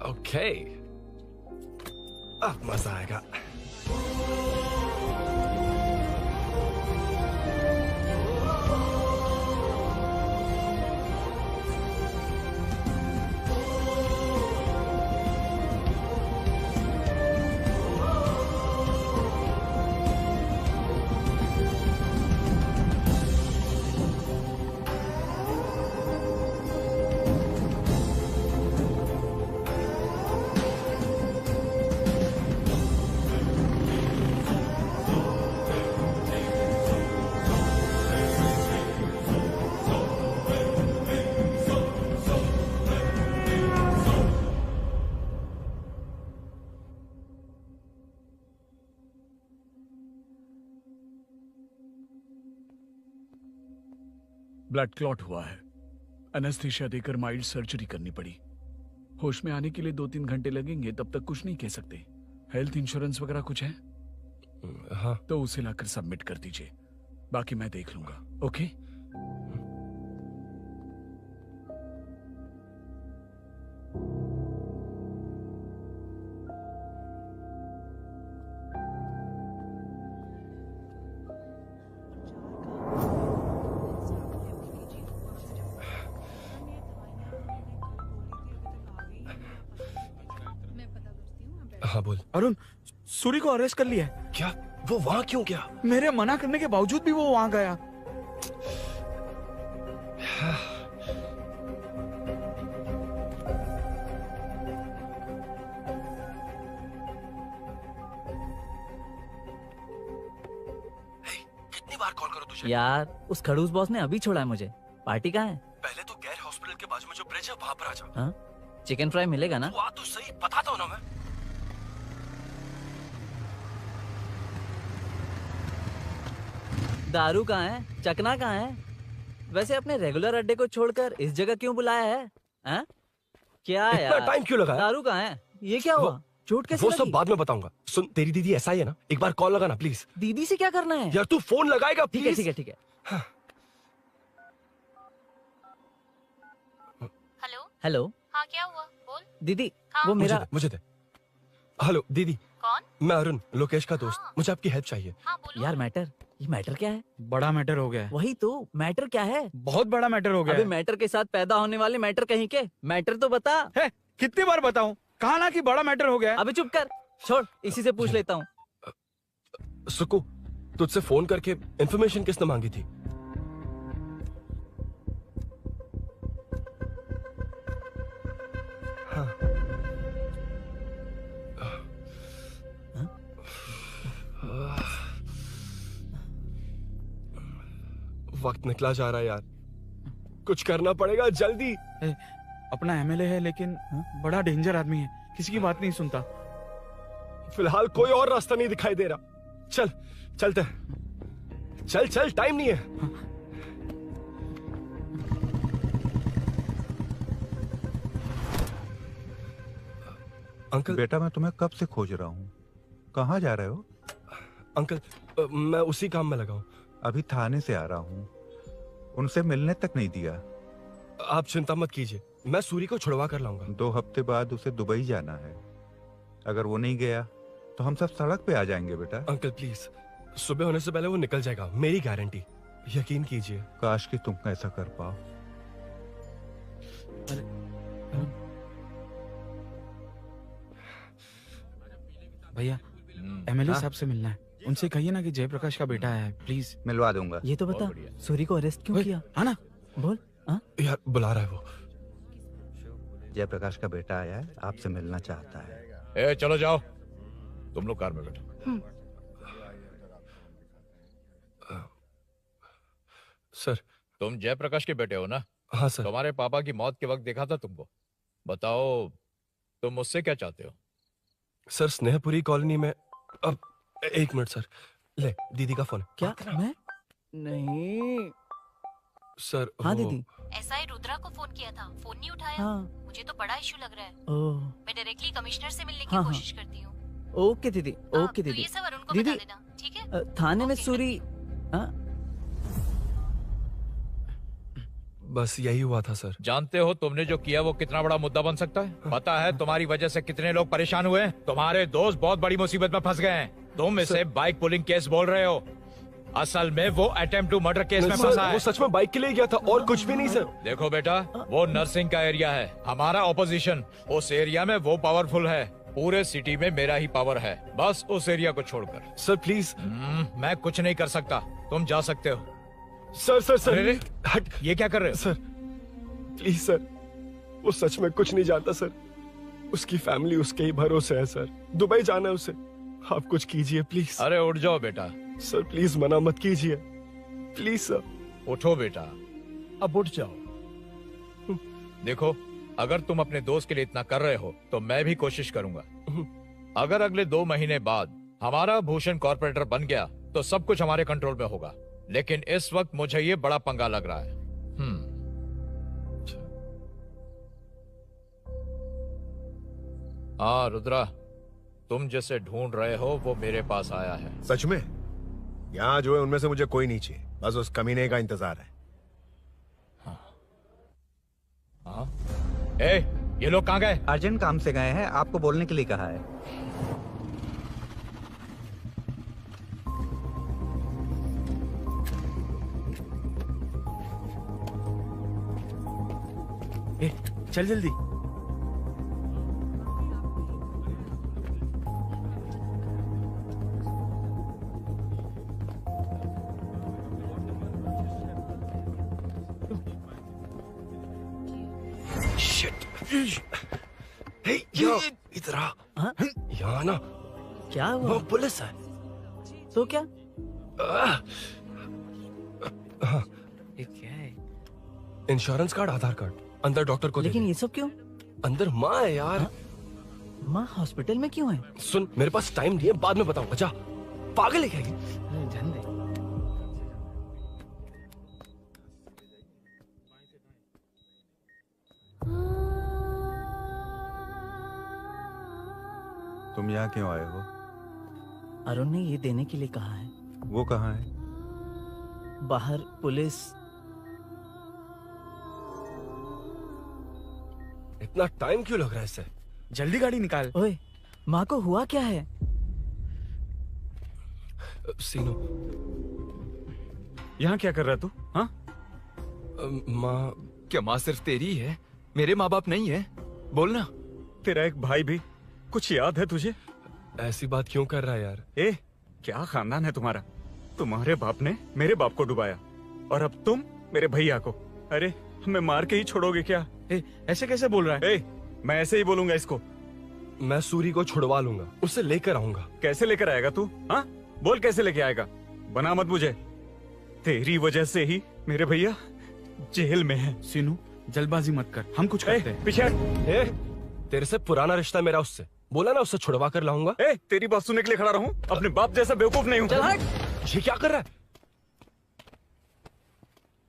ओके, अब मजा आएगा। ब्लड क्लॉट हुआ है, एनेस्थीसिया देकर माइल्ड सर्जरी करनी पड़ी। होश में आने के लिए 2-3 घंटे लगेंगे, तब तक कुछ नहीं कह सकते। हेल्थ इंश्योरेंस वगैरह कुछ है? हाँ। तो उसे लाकर सबमिट कर दीजिए, बाकी मैं देख लूंगा। ओके? हाँ बोल। अरुण, सूरी को अरेस्ट कर लिया है। क्या? वो वहाँ क्यों गया? मेरे मना करने के बावजूद भी वो वहाँ गया। कितनी बार कॉल करो तुझे? यार, उस खड़ूस बॉस ने अभी छोड़ा है मुझे। पार्टी कहाँ है? पहले तो गैर हॉस्पिटल के बाजू में जो ब्रिज है वहाँ पर आ जा। हाँ? चिकन फ्राई मिलेगा ना? वो तो सही बताता हूँ ना मैं। दारू कहाँ है? चकना कहाँ है? वैसे अपने रेगुलर अड्डे को छोड़कर इस जगह क्यों बुलाया है? हाँ? क्या इतना यार? टाइम क्यों लगा? दारू कहाँ है? ये क्या हुआ? चोट कैसे वो लगी? सब बाद में बताऊंगा। सुन, तेरी दीदी ऐसा ही है ना, एक बार कॉल लगाना प्लीज। दीदी से क्या करना है? यार तू फोन लगाएगा ठीक है प्लीज। ठीक है ठीक है। Hello hello. हाँ क्या हुआ बोल। दीदी, हाँ? वो मेरा मुझे दे। हेलो दीदी। कौन? मैं अरुण, लोकेश का दोस्त। मुझे आपकी हेल्प चाहिए। यार मैटर, ये मैटर क्या है? बड़ा मैटर हो गया है। वही तो, मैटर क्या है? बहुत बड़ा मैटर हो गया अबे है। मैटर के साथ पैदा होने वाले मैटर कहीं के, मैटर तो बता। है, कितनी बार बताऊं? कहा ना कि बड़ा मैटर हो गया है। अबे चुप कर, छोड़, इसी से पूछ लेता हूँ। सुकू, तुझसे फोन करके इन्फॉर्मेशन किसने मांगी थी? वक्त निकला जा रहा है यार, कुछ करना पड़ेगा जल्दी। अपना एमएलए है लेकिन बड़ा डेंजर आदमी है, किसी की बात नहीं सुनता। फिलहाल कोई और रास्ता नहीं दिखाई दे रहा। चल चलते हैं। चल चल, टाइम नहीं है। अंकल। बेटा मैं तुम्हें कब से खोज रहा हूँ, कहाँ जा रहे हो? अंकल, मैं उसी काम में लगा हूँ। अभी थाने से आ रहा हूँ, उनसे मिलने तक नहीं दिया। आप चिंता मत कीजिए, मैं सूरी को छुड़वा कर लाऊंगा। 2 हफ्ते बाद उसे दुबई जाना है। अगर वो नहीं गया तो हम सब सड़क पे आ जाएंगे बेटा। अंकल प्लीज, सुबह होने से पहले वो निकल जाएगा, मेरी गारंटी, यकीन कीजिए। काश कि तुम ऐसा कर पाओ। भैया एमएलए साहब से मिलना है, उनसे कहिए ना कि जयप्रकाश का बेटा है, प्लीज। मिलवा दूंगा। ये तो बता, सूरी को अरेस्ट क्यों किया? आना बोल। यार बुला रहा है वो। जयप्रकाश का बेटा आया है, आपसे मिलना चाहता है। ए चलो जाओ, तुम लोग कार में बैठो। सर, तुम जयप्रकाश के बेटे हो ना? हाँ सर। तुम्हारे पापा की मौत के वक्त देखा था तुमको। बताओ तुम मुझसे क्या चाहते हो? सर, स्नेहपुरी कॉलोनी में। अब 1 मिनट सर, ले दीदी का फोन। क्या? मैं नहीं सर। हाँ दीदी। एसआई रुद्रा को फोन किया था, फोन नहीं उठाया। हाँ। मुझे तो बड़ा इशू लग रहा है। ओह। मैं डायरेक्टली कमिश्नर से मिलने की हाँ, कोशिश करती हूँ। ओके दीदी, ओके तो दीदी। ये सब अरुण को दीदी, बता देना, ठीक है? थाने में सूरी। बस यही हुआ था सर। जानते हो तुमने जो किया वो कितना बड़ा मुद्दा बन सकता है? पता है तुम्हारी वजह से कितने लोग परेशान हुए हैं? तुम्हारे दोस्त बहुत बड़ी मुसीबत में फंस गए हैं। तुम इसे बाइक पुलिंग केस बोल रहे हो, असल में वो अटेम्प्ट टू मर्डर केस में फंसा है। वो सच में बाइक के लिए गया था और कुछ भी नहीं सर। देखो बेटा, वो नर्सिंग का एरिया है, हमारा ऑपोजिशन। उस एरिया में वो पावरफुल है, पूरे सिटी में मेरा ही पावर है, बस उस एरिया को छोड़कर। Sir please. मैं कुछ नहीं कर सकता, तुम जा सकते हो। सर सर सर, अरे, हट, ये क्या कर रहे हो? सर प्लीज सर, वो सच में कुछ नहीं जानता सर। उसकी फैमिली उसके ही भरोसे है सर। दुबई जाना है उसे, आप कुछ कीजिए प्लीज। अरे उठ जाओ बेटा। सर प्लीज मना मत कीजिए, प्लीज सर। उठो बेटा, अब उठ जाओ। देखो, अगर तुम अपने दोस्त के लिए इतना कर रहे हो तो मैं भी कोशिश करूंगा। अगर अगले 2 महीने बाद हमारा भूषण कॉर्पोरेटर बन गया तो सब कुछ हमारे कंट्रोल में होगा, लेकिन इस वक्त मुझे ये बड़ा पंगा लग रहा है। हाँ रुद्रा, तुम जिसे ढूंढ रहे हो वो मेरे पास आया है। सच में? यहाँ जो है उनमें से मुझे कोई नहीं चाहिए, बस उस कमीने का इंतजार है। हाँ? ए, ये लोग कहाँ गए? अर्जेंट काम से गए हैं, आपको बोलने के लिए कहा है। ए, चल जल्दी। इधर आ। यहाँ ना क्या हुआ? वो पुलिस है। तो क्या? हाँ, ये क्या है? इंश्योरेंस कार्ड, आधार कार्ड, अंदर डॉक्टर को। लेकिन ये सब क्यों? अंदर माँ है यार। माँ हॉस्पिटल में क्यों है? सुन, मेरे पास टाइम नहीं है, बाद में बताऊंगा। जा, पागल है क्या ये? जान दे। तुम यहाँ क्यों आए हो? अरुण ने ये देने के लिए कहा है। वो कहाँ है? बाहर पुलिस। इतना टाइम क्यों लग रहा है इससे? जल्दी गाड़ी निकाल। ओए, माँ को हुआ क्या है? सीनो, यहाँ क्या कर रहा तू? हाँ? माँ। क्या माँ सिर्फ तेरी है? मेरे माँ बाप नहीं है? बोलना। तेरा एक भाई भी। कुछ याद है तुझे? ऐसी बात क्यों कर रहा है यार? ए, क्या खानदान है तुम्हारा? तुम्हारे बाप ने मेरे बाप को डुबाया और अब तुम मेरे भैया को। अरे हमें मार के ही छोड़ोगे क्या? ए, ऐसे कैसे बोल रहा है? ए, मैं ऐसे ही बोलूंगा इसको। मैं सूरी को छुड़वा लूंगा, उसे लेकर आऊंगा। कैसे लेकर आएगा तू? हाँ, बोल कैसे लेके आएगा? बना मत मुझे। तेरी वजह से ही मेरे भैया जेल में है। सीनू, जल्दबाजी मत कर, हम कुछ करते हैं। पीछे तेरे से पुराना रिश्ता मेरा उससे, बोला ना उससे छुड़वा कर लाऊंगा। ए, तेरी बात सुनने के लिए खड़ा रहूं? अपने बाप जैसा बेवकूफ नहीं हूं। चल हट। ये क्या कर रहा है?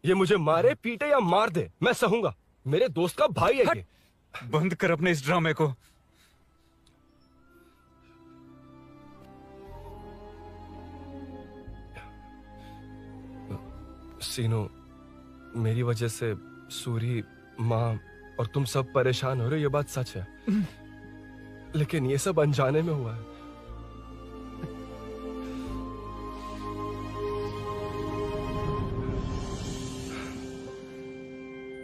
ये मुझे मारे पीटे या मार दे, मैं सहूंगा। मेरे दोस्त का भाई है ये। बंद कर अपने इस ड्रामे को। सीनो, मेरी वजह से सूरी माँ और तुम सब परेशान हो रहे हो, ये बात सच है, लेकिन ये सब अनजाने में हुआ है।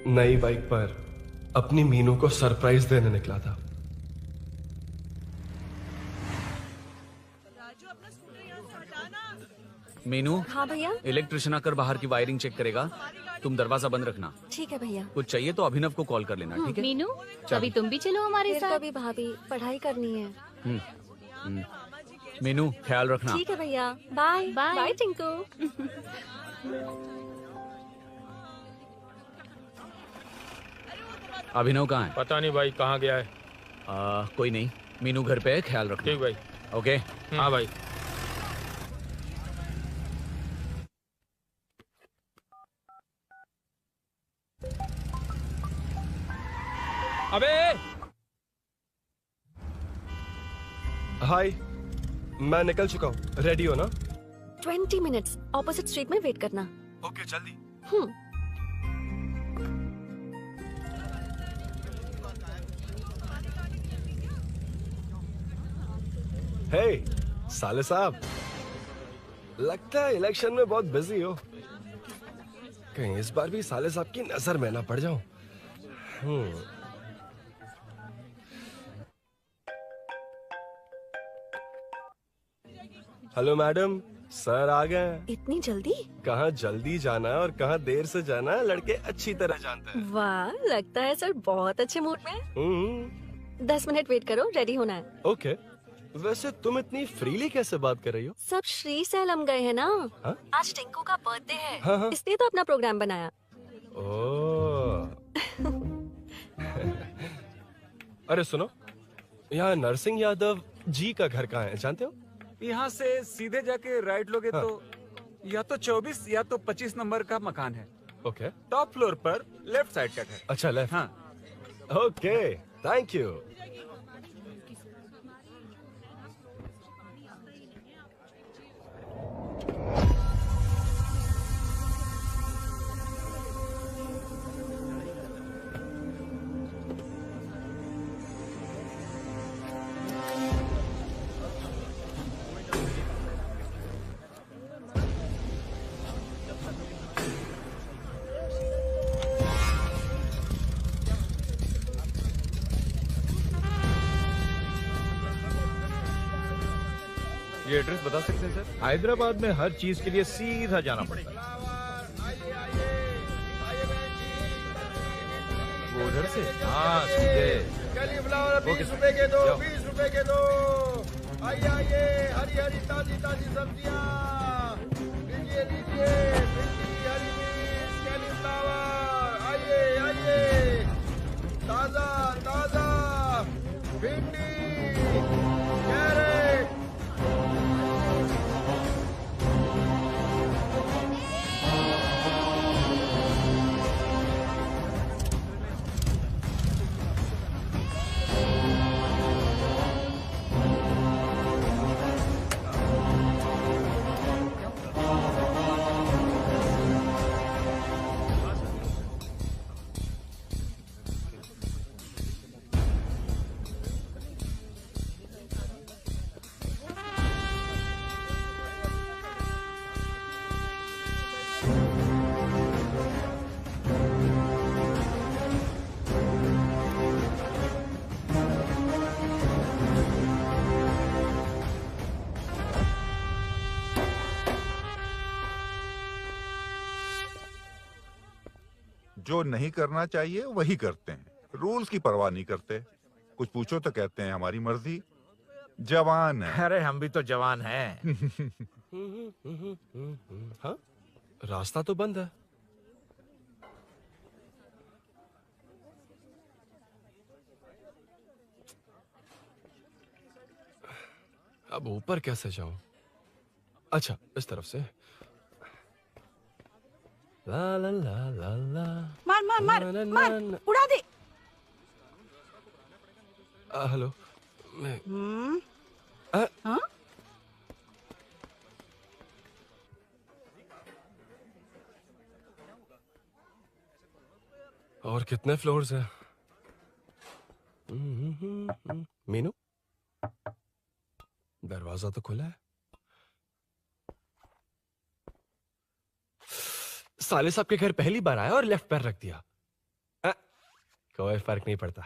नई बाइक पर अपनी मीनू को सरप्राइज देने निकला था। मीनू, हाँ भैया। इलेक्ट्रिशियन आकर बाहर की वायरिंग चेक करेगा, तुम दरवाजा बंद रखना। ठीक है भैया। कुछ चाहिए तो अभिनव को कॉल कर लेना, ठीक है? मीनू, चलो। कभी तुम भी चलो हमारे फिर साथ। कभी भाभी, पढ़ाई करनी है। हम्म, हम्म। मीनू, ख्याल रखना। ठीक है भैया, बाय बाय। बाय टिंकू। अभिनव कहाँ है? पता नहीं भाई, कहाँ गया है। कोई नहीं, मीनू घर पे है, ख्याल रखना। ठीक भाई। ओके। हाँ भाई। अबे हाय, मैं निकल चुका हूँ, रेडी हो ना? 20 मिनट्स ऑपोजिट स्ट्रीट में वेट करना। ओके, जल्दी। हे साले साहब, लगता है इलेक्शन में बहुत बिजी हो। कहीं इस बार भी साले साहब की नजर में ना पड़ जाऊं। हेलो मैडम, सर आ गए। इतनी जल्दी? कहाँ जल्दी जाना है और कहाँ देर से जाना है, लड़के अच्छी तरह जानते हैं। वाह, लगता है सर बहुत अच्छे मूड में हैं। 10 मिनट वेट करो, रेडी होना है। ओके। वैसे तुम इतनी फ्रीली कैसे बात कर रही हो? सब श्री सैलम गए हैं ना। हाँ? आज टिंकू का बर्थडे है, हाँ, हाँ। इसलिए तो अपना प्रोग्राम बनाया। ओह। अरे सुनो, यहाँ नरसिंह यादव जी का घर कहाँ है, जानते हो? यहाँ से सीधे जाके राइट लोगे हाँ। तो या तो 24 या तो 25 नंबर का मकान है। ओके। टॉप फ्लोर पर लेफ्ट साइड का है। अच्छा, लेफ्ट। हाँ। Okay, thank you. ये एड्रेस बता सकते हैं सर? हैदराबाद में हर चीज के लिए सीधा जाना पड़ता है। वो उधर से? हाँ, सीधे। कैलीफ्लावर 20 रुपए के दो, 20 रुपए के दो। आइए आइए, हरी हरी ताजी ताजी सब्जियाँ लीजिए लीजिए। भिंडी, हरी मिर्च, कैलीफ्लावर, आइए आइए। ताजा ताजा भिंडी, कैरेट। जो नहीं करना चाहिए वही करते हैं, रूल्स की परवाह नहीं करते। कुछ पूछो तो कहते हैं हमारी मर्जी। जवान है। अरे हम भी तो जवान हैं। हाँ, रास्ता तो बंद है। अब ऊपर कैसे जाऊं? अच्छा, इस तरफ से। ला ला ला ला ला। मार मार मार ना, ना, मार, ना। उड़ा दे। हेलो, मैं हाँ? और कितने फ्लोर्स हैं? मीनू, दरवाजा तो खुला है। साले साहब के घर पहली बार आया और लेफ्ट पैर रख दिया। कोई फर्क नहीं पड़ता।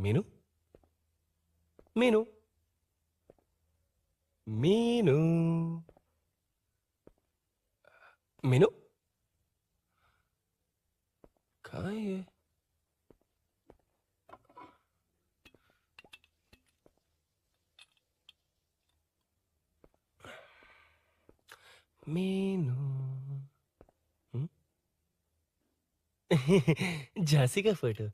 मीनू, मीनू, मीनू, मीनू, कहाँ है ये? मीनू, झांसी का फोटो।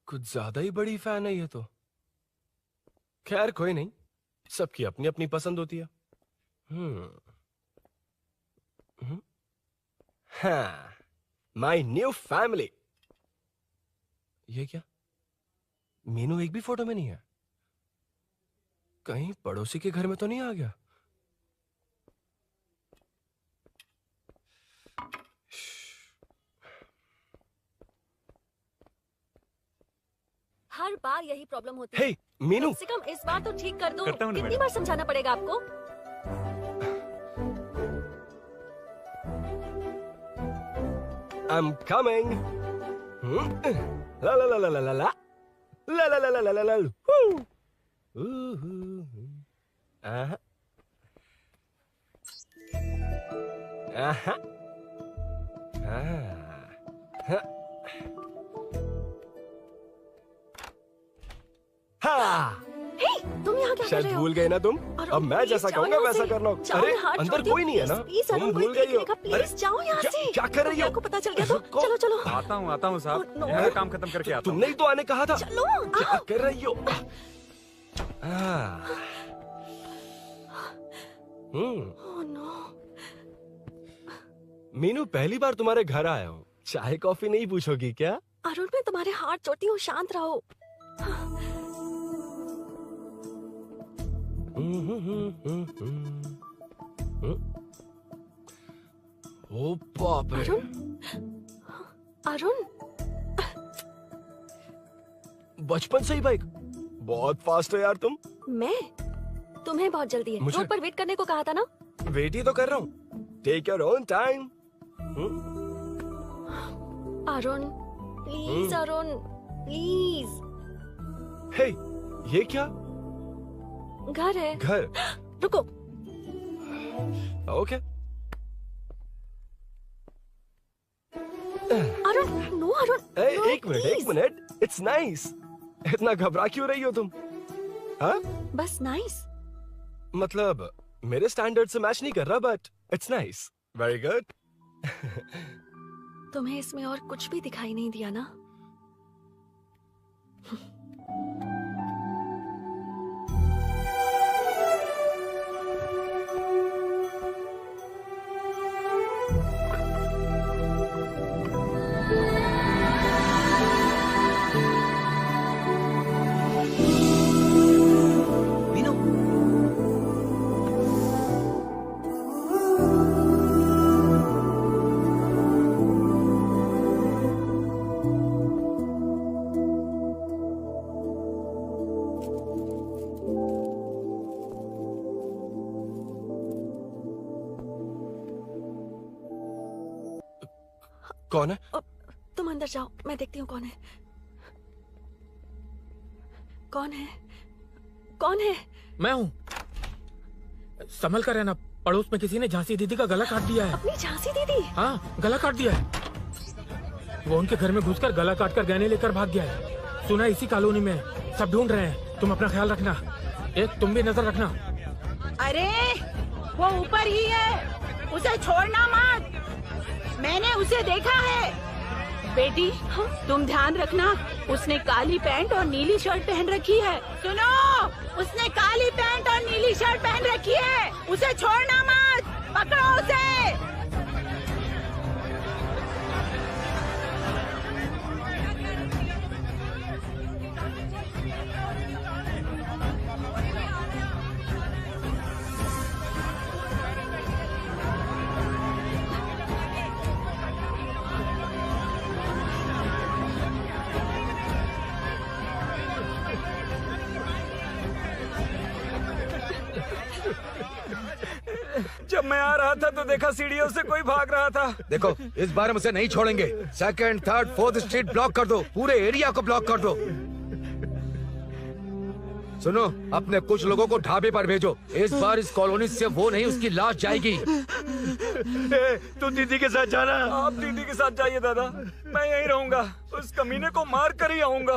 कुछ ज्यादा ही बड़ी फैन है ये तो। खैर कोई नहीं, सबकी अपनी अपनी पसंद होती है। हाँ, माय न्यू फैमिली। ये क्या? मीनू एक भी फोटो में नहीं है। कहीं पड़ोसी के घर में तो नहीं आ गया? हर बार यही प्रॉब्लम होती हे, है। मीनू। कम से कम इस बार तो ठीक कर दो। करता हूँ ना कितनी मैडम। बार समझाना पड़ेगा आपको? I'm coming. La la la la la la la. La la la la la la la. Woo. Aha. Aha. हाँ। हे, तुम यहाँ क्या कर शायद रहे हो? भूल गए ना तुम? अरुण, अब मैं please जैसा जाओ कहूंगा यहाँ वैसा से। करना। जाओ, अरे हाथ अंदर छोड़ दो, कोई नहीं है ना? please, तुम अरुण, भूल कोई गई हो। देखेगा, please, जाओ यहाँ से। क्या कर रही हो? आपको पता चल गया तो चलो चलो। आता हूँ साहब। no. मेरा काम खत्म करके आता हूँ। तुमने ही तो आने कहा था। चलो, क्या कर रही हो? Oh no. मीनू, पहली बार तुम्हारे घर आया हूँ। चाय कॉफी नहीं पूछोगी क्या? अरुण, मैं तुम्हारे हाथ जोड़ती हूँ, शांत रहो। ओ बाप रे। अरुण, बचपन से ही बाइक। बहुत फास्ट है यार तुम। मैं? तुम्हें बहुत जल्दी है। मुझे- रोड पर वेट करने को कहा था ना? वेट ही तो कर रहा हूँ। Take your own time. Arun, please Arun, please. Hey, ये क्या? घर है। घर? रुको। ओके। अरुण, नो अरुण। ए, no, एक मिनट, please. एक मिनट। It's nice. इतना घबरा क्यों रही हो तुम? हाँ? बस नाइस। मतलब मेरे स्टैंडर्ड से मैच नहीं कर रहा, but it's nice. Very good. तुम्हें इसमें और कुछ भी दिखाई नहीं दिया ना? कौन है? तुम अंदर जाओ, मैं देखती हूँ कौन है। कौन है? कौन है? मैं हूँ। संभल कर रहना, पड़ोस में किसी ने झांसी दीदी का गला काट दिया है। अपनी झांसी दीदी? हाँ, गला काट दिया है। वो उनके घर में घुसकर गला काट कर गहने लेकर भाग गया है। सुना इसी कॉलोनी में है। सब ढूंढ रहे हैं। तुम अपना ख्याल रखना। एक तुम भी नजर रखना। अरे वो ऊपर ही है, उसे छोड़ना मत। मैंने उसे देखा है। बेटी, तुम ध्यान रखना, उसने काली पैंट और नीली शर्ट पहन रखी है। सुनो, उसने काली पैंट और नीली शर्ट पहन रखी है। उसे छोड़ना मत, पकड़ो उसे। जब मैं आ रहा था तो देखा सीढ़ियों से कोई भाग रहा था। देखो इस बार हम उसे नहीं छोड़ेंगे। 2nd, 3rd, 4th street block कर दो, पूरे एरिया को ब्लॉक कर दो। सुनो, अपने कुछ लोगों को ढाबे पर भेजो। इस बार इस कॉलोनी से वो नहीं, उसकी लाश जाएगी। तू दीदी के साथ जाना। आप दीदी के साथ जाइए दादा, मैं यहीं रहूंगा। उस कमीने को मार कर ही आऊंगा।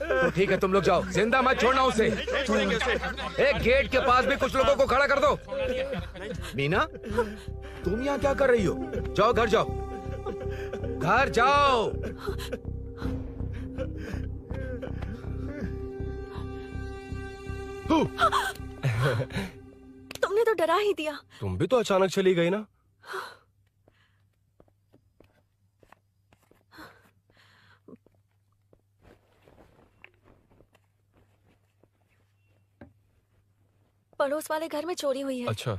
तो ठीक है, तुम लोग जाओ, जिंदा मत छोड़ना उसे। एक गेट के पास भी कुछ लोगों को खड़ा कर दो। मीना, तुम यहाँ क्या कर रही हो? जाओ घर जाओ, घर जाओ। तुमने तो डरा ही दिया। तुम भी तो अचानक चली गई ना। पड़ोस वाले घर में चोरी हुई है। अच्छा,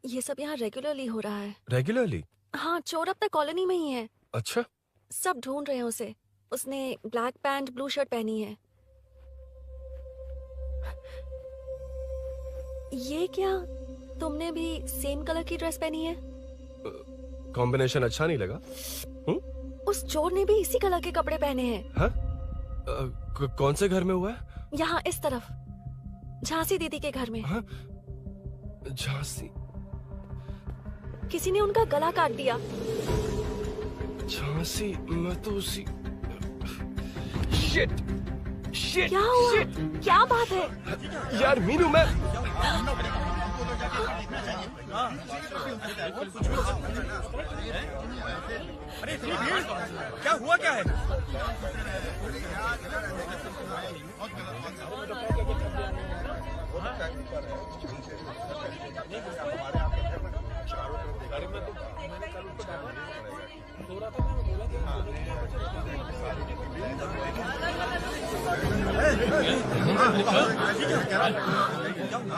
ये सब यहाँ रेगुलरली हो रहा है। रेगुलरली? हाँ, चोर अब तक कॉलोनी में ही है। अच्छा, सब ढूंढ रहे हैं उसे। उसने ब्लैक पैंट ब्लू शर्ट पहनी है। ये क्या, तुमने भी सेम कलर की ड्रेस पहनी है? कॉम्बिनेशन अच्छा नहीं लगा? उस चोर ने भी इसी कलर के कपड़े पहने हैं। हाँ? कौन से घर में हुआ है? यहाँ इस तरफ, झांसी दीदी के घर में। हाँ? झांसी? किसी ने उनका गला काट दिया। झांसी? मैं तो उसी... शिट! शिट! क्या हुआ? शिट! क्या बात है? यार मीनू, मैं... अरे क्या हुआ, क्या है?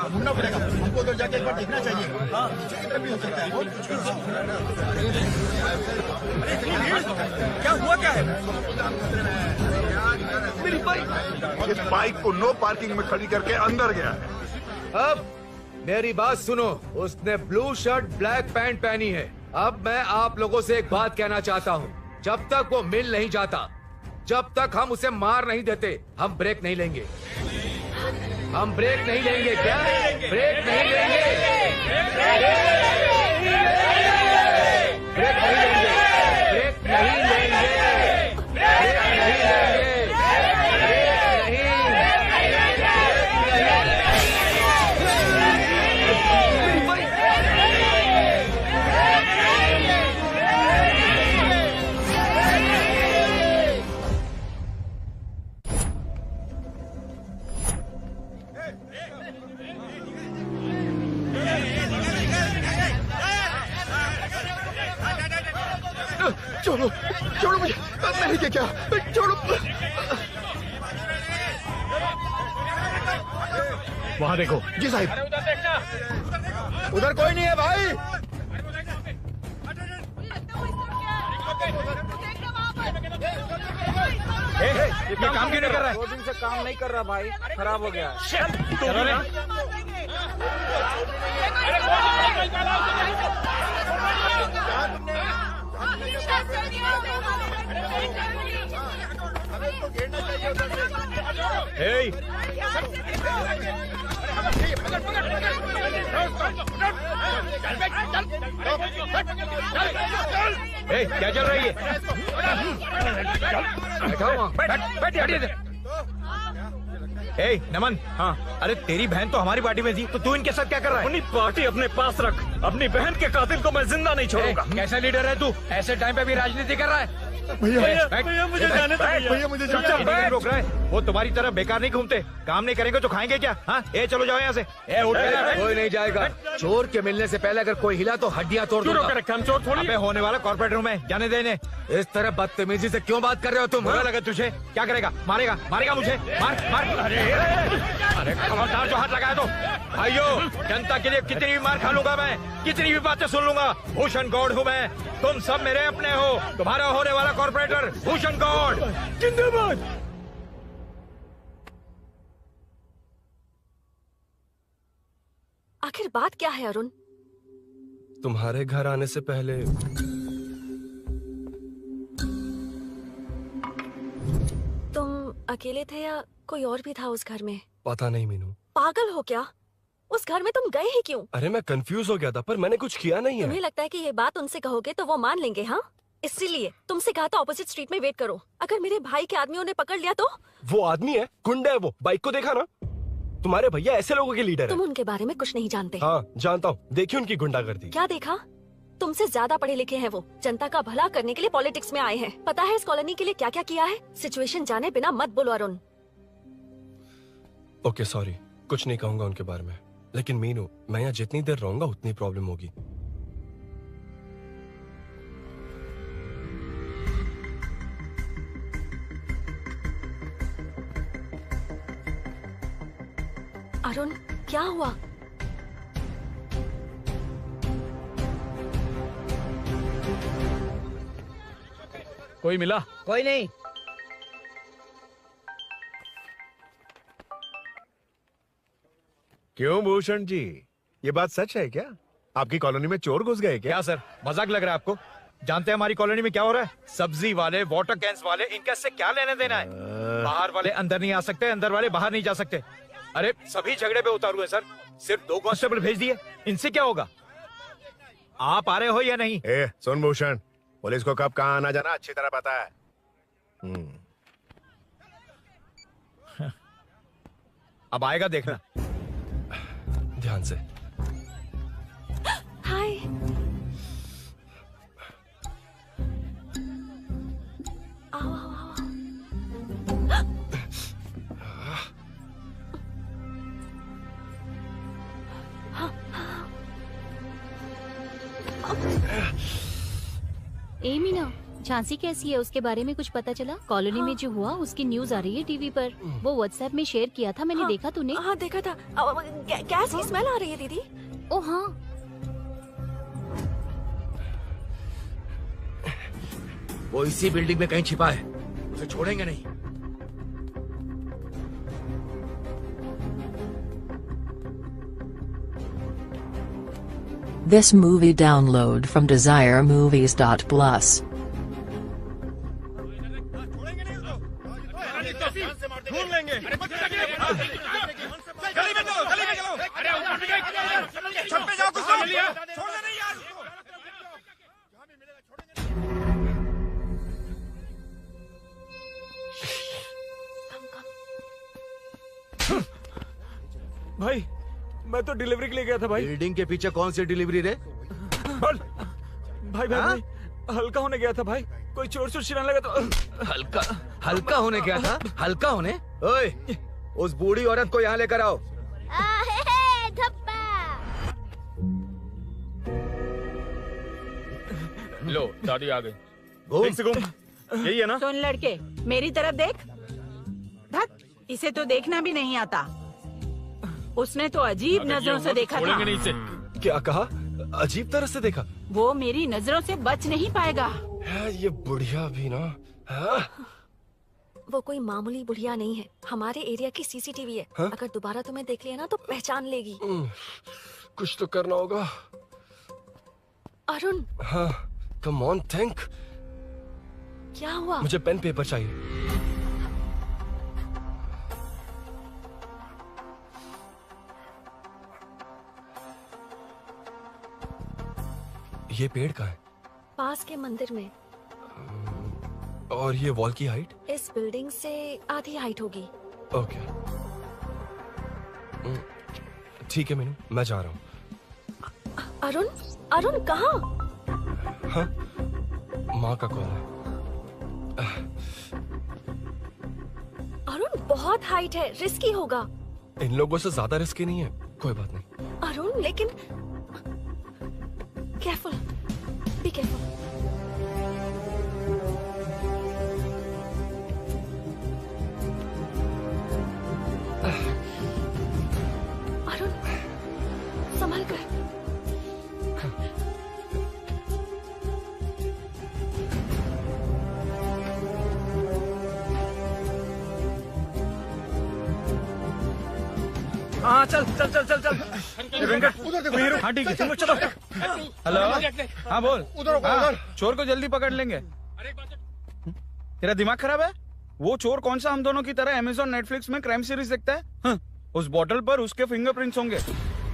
ढूंढना पड़ेगा हमको, उधर जाके एक बार देखना चाहिए। हाँ, किधर भी हो सकता है। क्या हुआ, क्या है? मेरी बाइक, इस बाइक को नो पार्किंग में खड़ी करके अंदर गया है। अब मेरी बात सुनो, उसने ब्लू शर्ट ब्लैक पैंट पहनी है। अब मैं आप लोगों से एक बात कहना चाहता हूँ, जब तक वो मिल नहीं जाता, जब तक हम उसे मार नहीं देते, हम ब्रेक नहीं लेंगे। हम ब्रेक नहीं लेंगे। क्या ब्रेक नहीं लेंगे? ब्रेक नहीं लेंगे। ब्रेक नहीं लेंगे। ब्रेक नहीं लेंगे। ब्रेक नहीं। छोड़ो, छोड़ो मुझे, मैंने क्या, छोड़ो। वहाँ देखो। जी साहिब। उधर कोई नहीं है भाई। ये काम क्यों नहीं कर रहा है? 2 दिन से काम नहीं कर रहा भाई, खराब हो गया। चलो रे। Hey! Hey, क्या चल रही है? Hey, नमन। हाँ। अरे तेरी बहन तो हमारी पार्टी में थी, तो तू इनके साथ क्या कर रहा है? अपनी पार्टी अपने पास रख। अपनी बहन के कातिल को मैं जिंदा नहीं छोड़ूंगा। कैसा लीडर है तू? ऐसे टाइम पे भी राजनीति कर रहा है? भैया मुझे जाने दो। भैया मुझे रोक रहा है। वो तुम्हारी तरह बेकार नहीं घूमते। काम नहीं करेंगे तो खाएंगे क्या? हाँ, चलो जाओ यहाँ से। कोई नहीं जाएगा। चोर के मिलने से पहले अगर कोई हिला तो हड्डियां तोड़ दूंगा। हम चोर थोड़ी होने वाला कॉर्पोरेट रूम है, जाने देने। इस तरह बदतमीजी से क्यों बात कर रहे हो तुम? बुरा लगा तुझे? क्या करेगा? मारेगा? मारेगा मुझे? मार मार। अरे खबरदार जो हाथ लगाया तो। भाइयों, जनता के लिए कितनी भी मार खा लूंगा मैं, कितनी भी बातें सुन लूंगा। भूषण गौड़ हूँ मैं। तुम सब मेरे अपने हो। तुम्हारा होने वाला कॉर्पोरेटर भूषण गौड़ जिंदाबाद। आखिर बात क्या है अरुण? तुम्हारे घर आने से पहले तुम अकेले थे या कोई और भी था उस घर में? पता नहीं मीनू। पागल हो क्या? उस घर में तुम गए ही क्यों? अरे मैं कंफ्यूज हो गया था, पर मैंने कुछ किया नहीं है। तुम्हें लगता है कि ये बात उनसे कहोगे तो वो मान लेंगे? हाँ, इसीलिए तुमसे कहा था ऑपोजिट स्ट्रीट में वेट करो। अगर मेरे भाई के आदमियों ने पकड़ लिया तो? वो आदमी है, गुंडा है वो। बाइक को देखा ना? तुम्हारे भैया ऐसे लोगों के लीडर तुम है। उनके बारे में कुछ नहीं जानते। हाँ जानता हूँ, देखिए उनकी गुंडागर्दी। क्या देखा? तुमसे ज्यादा पढ़े लिखे हैं वो। जनता का भला करने के लिए पॉलिटिक्स में आए हैं। पता है इस कॉलोनी के लिए क्या क्या किया है? सिचुएशन जाने बिना मत बोलो अरुण। ओके सॉरी, कुछ नहीं कहूंगा उनके बारे में। लेकिन मीनू, मैं यहाँ जितनी देर रहूंगा उतनी प्रॉब्लम होगी। अरुण, क्या हुआ? कोई मिला? कोई नहीं। क्यों भूषण जी, ये बात सच है क्या? आपकी कॉलोनी में चोर घुस गए क्या? सर, मजाक लग रहा है आपको? जानते हैं हमारी कॉलोनी में क्या हो रहा है? सब्जी वाले, वाटर कैंस वाले, इनका इससे क्या लेने देना है? बाहर वाले अंदर नहीं आ सकते, अंदर वाले बाहर नहीं जा सकते। अरे सभी झगड़े पे उतारू है सर। सिर्फ 2 कांस्टेबल भेज दिए, इनसे क्या होगा? आप आ रहे हो या नहीं? ए, सुन भूषण, पुलिस को कब कहाँ आना जाना अच्छी तरह पता है। अब आएगा देखना। ध्यान से। हाय। आओ आओ आओ। ए मीना, झांसी कैसी है? उसके बारे में कुछ पता चला? कॉलोनी में जो हुआ उसकी न्यूज आ रही है टीवी पर। वो व्हाट्सएप में शेयर किया था, मैंने देखा। तूने? हाँ देखा था। गैस की स्मेल आ रही है दीदी। ओ हाँ। वो इसी बिल्डिंग में कहीं छिपा है, उसे छोड़ेंगे नहीं। This movie download from DesireMovies.plus. ढूंढ लेंगे। गली में चलो, गली में चलो। अरे छत पे जाओ, कुछ छोड़ दे नहीं यार। भाई, मैं तो डिलीवरी के लिए गया था भाई। बिल्डिंग के पीछे कौन सी डिलीवरी रे? भाई भाई भाई, हल्का होने गया था भाई। कोई चोर चोर चिल्लाने लगा तो। हल्का होने गया था? हल्का होने? ओए, उस बूढ़ी औरत को यहाँ लेकर आओ। लो, दादी आ गई। घूम से घूम। यही है ना? सुन लड़के, मेरी तरफ देख। धत, इसे तो देखना भी नहीं आता। उसने तो अजीब नजरों से देखा था। नहीं इसे। क्या कहा? अजीब तरह से देखा? वो मेरी नजरों से बच नहीं पाएगा। ये बुढ़िया भी ना। हाँ? वो कोई मामूली बुढ़िया नहीं है, हमारे एरिया की सीसीटीवी है। हाँ? अगर दोबारा तुम्हें देख लिया ना तो पहचान लेगी। कुछ तो करना होगा। अरुण। हाँ, कम ऑन थिंक। क्या हुआ? मुझे पेन पेपर चाहिए। ये पेड़ का है? पास के मंदिर में। और ये वॉल की हाइट? इस बिल्डिंग से आधी हाइट होगी। ओके, ठीक है मीनू, मैं जा रहा हूँ। अरुण, अरुण कहाँ? हाँ, माँ का कॉल है। अरुण बहुत हाइट है, रिस्की होगा। इन लोगों से ज्यादा रिस्की नहीं है। कोई बात नहीं। अरुण लेकिन केयरफुल, बी केयरफुल। अरुण संभल कर। हाँ चल चल चल चल चल वेंकट तू हीरो। हाँ ठीक है तुम लोग चलो। हेलो हाँ बोल। हाँ, चोर को जल्दी पकड़ लेंगे। तेरा दिमाग खराब है? वो चोर कौन सा हम दोनों की तरह अमेज़न नेटफ्लिक्स में क्राइम सीरीज देखता है? हाँ, उस बॉटल पर उसके फिंगरप्रिंट्स होंगे।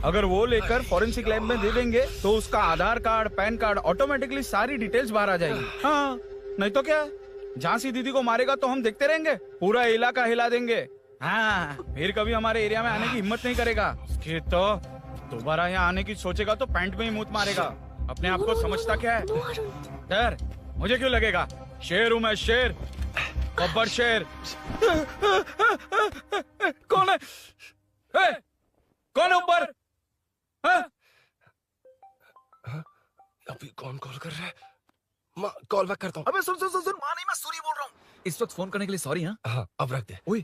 अगर वो लेकर फॉरेंसिक लैब में दे देंगे तो उसका आधार कार्ड पैन कार्ड ऑटोमेटिकली सारी डिटेल्स बाहर आ जाएगी। हाँ नहीं तो क्या, झांसी दीदी को मारेगा तो हम देखते रहेंगे, पूरा इलाका हिला देंगे। हाँ फिर कभी हमारे एरिया में आने की हिम्मत नहीं करेगा। फिर तो दोबारा यहाँ आने की सोचेगा तो पैंट में ही मूत मारेगा। अपने आप को समझता क्या है? डर मुझे क्यों लगेगा? शेर हूँ मैं, शेर, गब्बर शेर। कौन है? कौन है ऊपर? अभी कौन कॉल कर रहा है? माँ कॉल बैक करता हूँ। अबे सुन सुन सुन सुन, माँ नहीं, मैं सूरी बोल रहा हूँ। इस वक्त फोन करने के लिए सॉरी। हाँ अब रख दे। ओए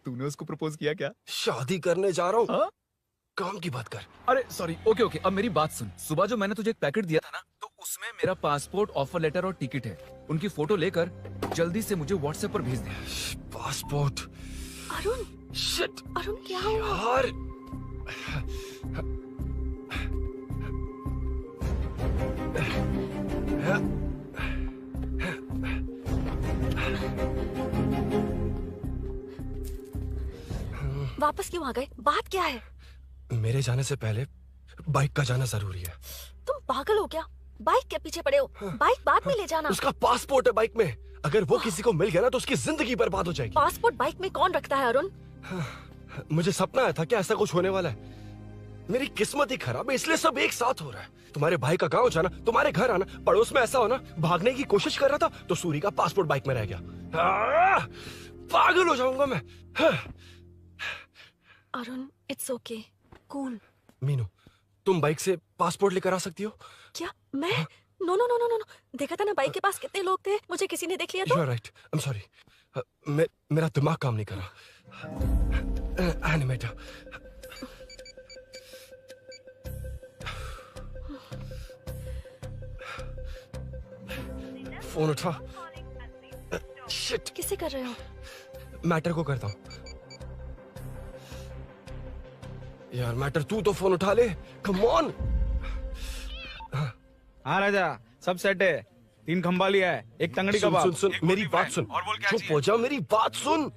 तूने उसको प्रपोज किया क्या? शादी करने जा रहा हूँ। काम की बात कर। अरे सॉरी, ओके ओके, अब मेरी बात सुन। सुबह जो मैंने तुझे एक पैकेट दिया था ना, तो उसमें मेरा पासपोर्ट, ऑफर लेटर और टिकट है। उनकी फोटो लेकर जल्दी से मुझे व्हाट्सएप पर भेज दे। पासपोर्ट। अरुण शिट। अरुण क्या हुआ? यार वापस क्यों आ गए? बात क्या है? मेरे जाने से पहले बाइक का जाना जरूरी है। तुम पागल हो क्या? बाइक के पीछे पड़े हो? बाइक बाद में ले जाना। उसका पासपोर्ट है बाइक में, अगर वो किसी को मिल गया ना तो उसकी जिंदगी बर्बाद हो जाएगी। पासपोर्ट बाइक में कौन रखता है अरुण? मुझे सपना आया था कि ऐसा कुछ होने वाला है। मेरी किस्मत ही खराब है, इसलिए सब एक साथ हो रहा है। तुम्हारे भाई का गांव जाना, तुम्हारे घर आना, पड़ोस में ऐसा होना। भागने की कोशिश कर रहा था तो सूरी का पासपोर्ट बाइक में रह गया। पागल हो जाऊंगा मैं। Arun it's okay, cool. Meenu तुम बाइक से पासपोर्ट लेकर आ सकती हो? क्या मैं? No no no no no, देखा था ना बाइक के पास कितने लोग थे, मुझे किसी ने देख लिया तो। You're right. I'm sorry. मेरा दिमाग काम नहीं कर रहा। एनिमेटर। फोन उठा। शिट। किसे कर रहे हो? मैटर को करता हूँ। यार मैटर तू तो फोन उठा ले। Come on. हाँ राजा, सब सेट है। 3 खंबा लिया है, एक तंगड़ी कबाब। सुन सुन मेरी बात सुन। चुप हो जा, मेरी बात सुन।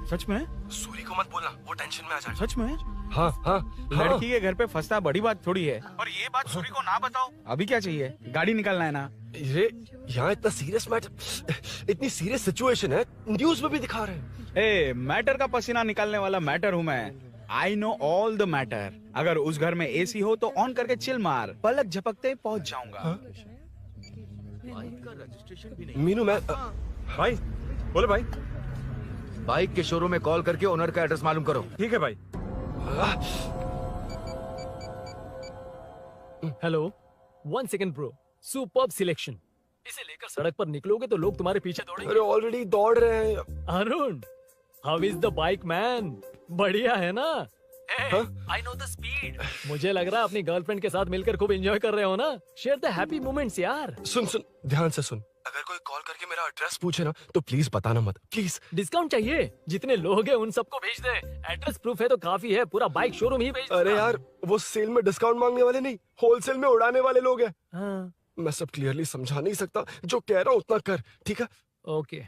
सच में? सूरी को मत बोलना, वो टेंशन में आ जाएगा। सच में? हाँ हाँ। लड़की के घर पे फंसना बड़ी बात थोड़ी है। और ये बात सूरी को ना बताओ। अभी क्या चाहिए? गाड़ी निकालना है ना? ये यहाँ इतना सीरियस मैटर, इतनी सीरियस सिचुएशन है, न्यूज में भी दिखा रहे हैं। ए, मैटर का पसीना निकालने वाला मैटर हूँ मैं। I know all the matter. अगर उस घर में एसी हो तो ऑन करके चिल मार, पलक झपकते पहुंच जाऊंगा। मीनू मैं भाई बोले भाई, बाइक के शोरूम में कॉल करके ओनर का एड्रेस मालूम करो। ठीक है भाई। Hello, 1 second bro, superb selection. इसे लेकर सड़क पर निकलोगे तो लोग तुम्हारे पीछे दौड़ेंगे। अरे ऑलरेडी दौड़ रहे हैं। Arun, how is the bike man? बढ़िया है ना? I know the speed. मुझे लग रहा है अपनी गर्लफ्रेंड के साथ मिलकर खूब एंजॉय कर रहे हो ना? शेयर द हैप्पी मोमेंट्स यार। सुन सुन ध्यान से सुन, अगर कोई कॉल करके मेरा एड्रेस पूछे ना तो प्लीज बताना मत, प्लीज। डिस्काउंट चाहिए? जितने लोग हैं उन सबको भेज दे। एड्रेस प्रूफ है तो काफी है, पूरा बाइक शोरूम ही भेज दे। अरे यार वो सेल में डिस्काउंट मांगने वाले नहीं, होलसेल में उड़ाने वाले लोग हैं। हाँ। मैं सब क्लियरली समझा नहीं सकता, जो कह रहा हूँ उतना कर, ठीक है? ओके।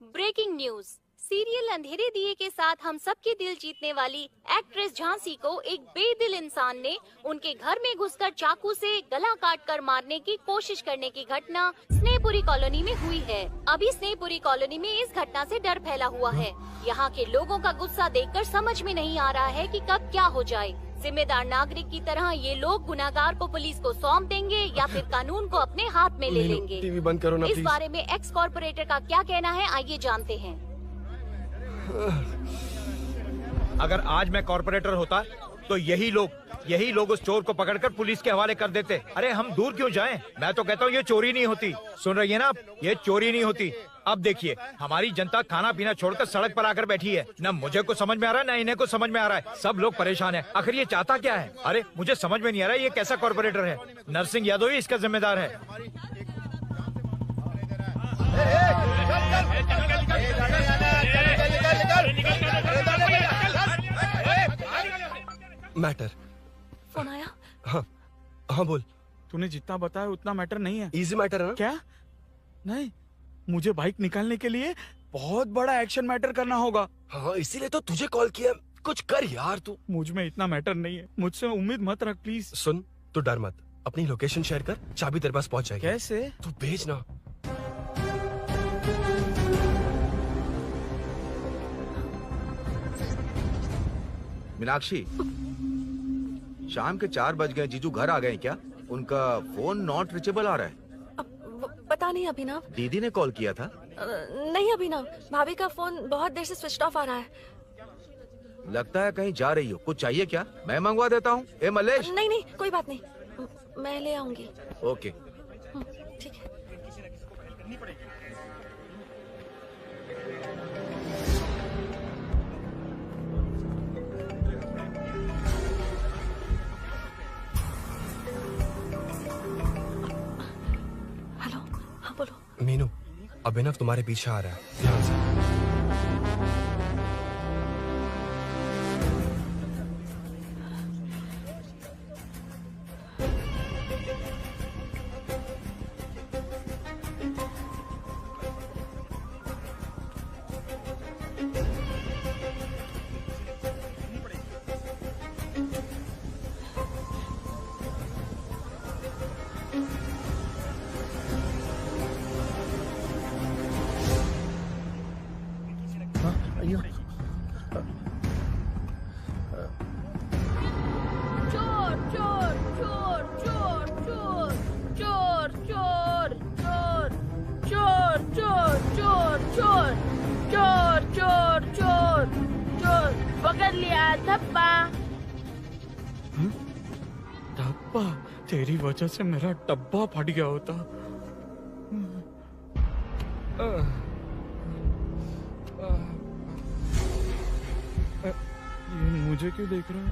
Breaking news. सीरियल अंधेरे दिए के साथ हम सबके दिल जीतने वाली एक्ट्रेस झांसी को एक बेदिल इंसान ने उनके घर में घुसकर चाकू से गला काटकर मारने की कोशिश करने की घटना स्नेहपुरी कॉलोनी में हुई है। अभी स्नेहपुरी कॉलोनी में इस घटना से डर फैला हुआ है। यहाँ के लोगों का गुस्सा देखकर समझ में नहीं आ रहा है कि कब क्या हो जाए। जिम्मेदार नागरिक की तरह ये लोग गुनाहगार को पुलिस को सौंप देंगे या फिर कानून को अपने हाथ में ले लेंगे। टीवी बंद करो ना इस प्लीज। बारे में एक्स कॉर्पोरेटर का क्या कहना है, आइए जानते हैं। अगर आज मैं कॉर्पोरेटर होता तो यही लोग उस चोर को पकड़कर पुलिस के हवाले कर देते। अरे हम दूर क्यों जाएं? मैं तो कहता हूँ ये चोरी नहीं होती। सुन रही है ना आप? ये चोरी नहीं होती। अब देखिए हमारी जनता खाना पीना छोड़कर सड़क पर आकर बैठी है। न मुझे को समझ में आ रहा है, न इन्हें को समझ में आ रहा है। सब लोग परेशान हैं। आखिर ये चाहता क्या है? अरे मुझे समझ में नहीं आ रहा है ये कैसा कॉर्पोरेटर है। नरसिंह यादव ही इसका जिम्मेदार है। मैटर। फोन आया? हाँ हाँ बोल। तूने जितना बताया उतना मैटर नहीं है। इजी मैटर है ना? क्या? नहीं, मुझे बाइक निकालने के लिए बहुत बड़ा एक्शन मैटर करना होगा। हाँ इसीलिए तो तुझे कॉल किया। कुछ कर यार तू। मुझ में इतना मैटर नहीं है, मुझसे उम्मीद मत रख प्लीज। सुन, तू डर मत, अपनी लोकेशन शेयर कर, चाबी तेरे पास पहुंच जाएगी। कैसे? तू भेज ना। मीनाक्षी, शाम के 4 बज गए, जीजू घर आ गए क्या? उनका फोन नॉट रीचेबल आ रहा है। पता नहीं अभिनव। दीदी ने कॉल किया था? नहीं अभिनव, भाभी का फोन बहुत देर से स्विच ऑफ आ रहा है। लगता है कहीं जा रही हो। कुछ चाहिए क्या? मैं मंगवा देता हूँ। ए मलेश। नहीं नहीं कोई बात नहीं, मैं ले आऊंगी। ओके ठीक है। हेलो, हाँ बोलो। मीनू, अभिनव तुम्हारे पीछे आ रहा है, ध्यान से। तेरी वजह से मेरा डब्बा फट गया होता। ये मुझे क्यों देख रहा है?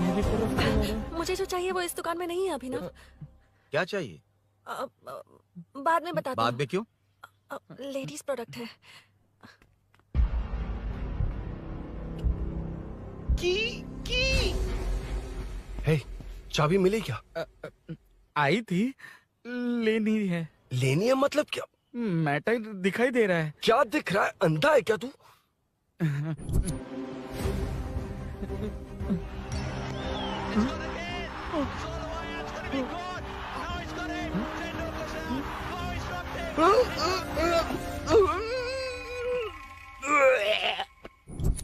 मेरी तरफ क्यों आ रहा है? मुझे जो चाहिए वो इस दुकान में नहीं है अभिनव। क्या चाहिए? बाद में बताता बाद में क्यों? लेडीज प्रोडक्ट है। हे, चाबी मिली क्या? आई थी, लेनी है। लेनी है मतलब क्या? मैटर दिखाई दे रहा है। क्या दिख रहा है? अंधा है क्या तू?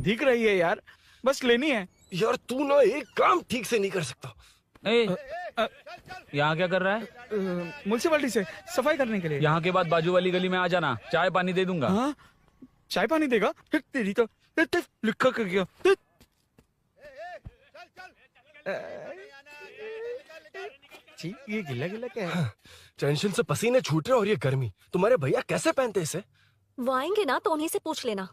दिख रही है यार, बस लेनी है। यार तू ना एक काम ठीक से नहीं कर सकता। यहाँ क्या कर रहा है? म्युनिसिपैलिटी से सफाई करने के लिए। यहाँ के बाद बाजू वाली गली में आ जाना, चाय पानी दे दूंगा। हाँ? चाय पानी देगा? तेरी तो लिखा कर गया। ये गिला गिला क्या है? टेंशन से पसीने छूट रहे और ये गर्मी, तुम्हारे भैया कैसे पहनते इसे? वो आएंगे ना तो उन्हीं से पूछ लेना।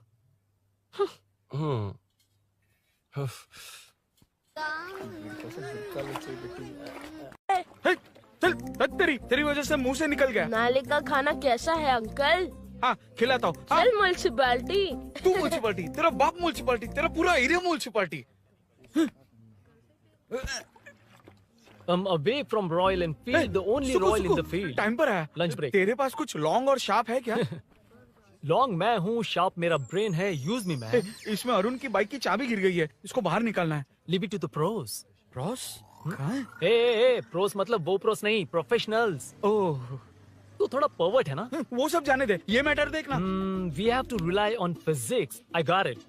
तेरी वजह से मुंह से निकल गया। नाले का खाना कैसा है अंकल? हाँ खिलाता हूँ। चल म्युनिसिपैलिटी। तू म्युनिसिपैलिटी, तेरा बाप म्युनिसिपैलिटी, तेरा पूरा area municipality. Away from Royal Enfield, the only Royal in the field. Time पर है। Lunch break. तेरे पास कुछ लॉन्ग और शार्प है क्या? लॉन्ग मैं हूँ, शार्प मेरा ब्रेन है। Use me man. इसमें अरुण की बाइक की चाबी गिर गई है, इसको बाहर निकालना है। Leave it to the pros. Pros? कहाँ है? ए प्रोस मतलब वो प्रोस नहीं, प्रोफेशनल्स। ओह, तू थोड़ा पर्वर्ट है ना? वो सब जाने दे, ये मैटर देखना। We have to rely on physics. I got it.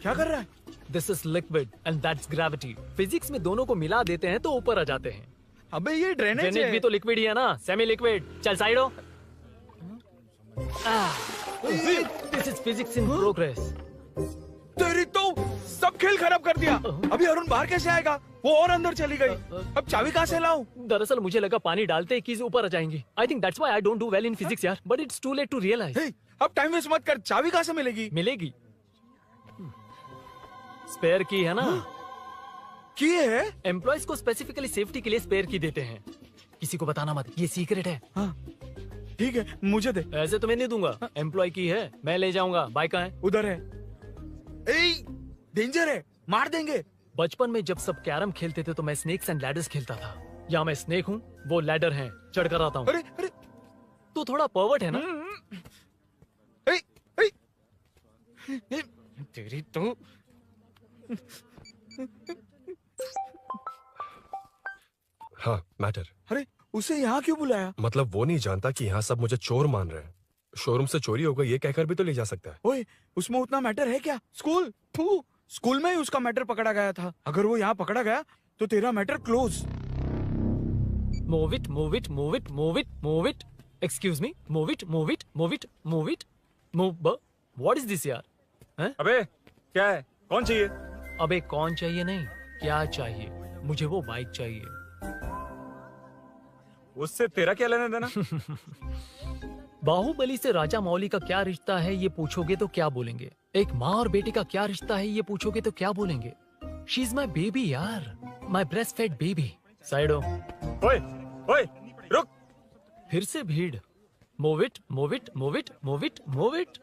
क्या कर रहा है? This is liquid and that's gravity. Physics में दोनों को मिला देते हैं तो ऊपर आ जाते हैं। अबे ये ड्रेनेज भी तो लिक्विड ही है ना, सेमी लिक्विड। चल साइड हो। This is physics in progress. तेरी तो सब खेल खराब कर दिया। अभी अरुण बाहर कैसे आएगा? वो और अंदर चली गई। अब चाबी कहाँ से लाऊं? दरअसल मुझे लगा पानी डालते ही कीज ऊपर आ जाएंगी। I think that's why I don't do well in physics यार। But it's too late to realize. अब टाइम वेस्ट मत कर, चाबी कहाँ से मिलेगी? मिलेगी। स्पेयर की है ना? की है? एम्प्लॉयज को स्पेसिफिकली सेफ्टी के लिए स्पेयर की देते हैं। किसी को बताना मत, ये सीक्रेट है। हाँ। ठीक है, मुझे दे। ऐसे तो मैं नहीं दूंगा, एम्प्लॉय की है, मैं ले जाऊंगा। बाइक कहाँ है? उधर है। डेंजर है, मार देंगे। बचपन में जब सब कैरम खेलते थे तो मैं स्नेक्स एंड लैडर्स खेलता था। यहाँ मैं स्नेक हूँ, वो लैडर है, चढ़ कर आता हूँ। अरे अरे, तू थोड़ा पर्वर्ट है ना? तेरी तो हाँ, मैटर। अरे उसे यहाँ क्यों बुलाया? मतलब वो नहीं जानता कि यहाँ सब मुझे चोर मान रहे हैं। शोरूम से चोरी होगा ये कहकर भी तो ले जा सकता है। ओए, उसमें उतना मैटर है क्या? स्कूल में ही उसका मैटर पकड़ा गया था। अगर वो यहाँ पकड़ा गया तो तेरा matter close. Move it, move it, move it, move it, move it. Excuse me, move it, move it, move it, move it, move. What is this यार? हैं? अबे क्या है? कौन चाहिए? अबे कौन चाहिए नहीं, क्या चाहिए? मुझे वो बाइक चाहिए। उससे तेरा क्या लेना देना? बाहुबली से राजा मौली का क्या रिश्ता है ये पूछोगे तो क्या बोलेंगे? एक माँ और बेटे का क्या रिश्ता है ये पूछोगे तो क्या बोलेंगे? शी इज माई बेबी यार, माई ब्रेस्ट फेड बेबी। साइडो। ओए, ओए, रुक। फिर से भीड़। Move it, move it, move it, move it, move it.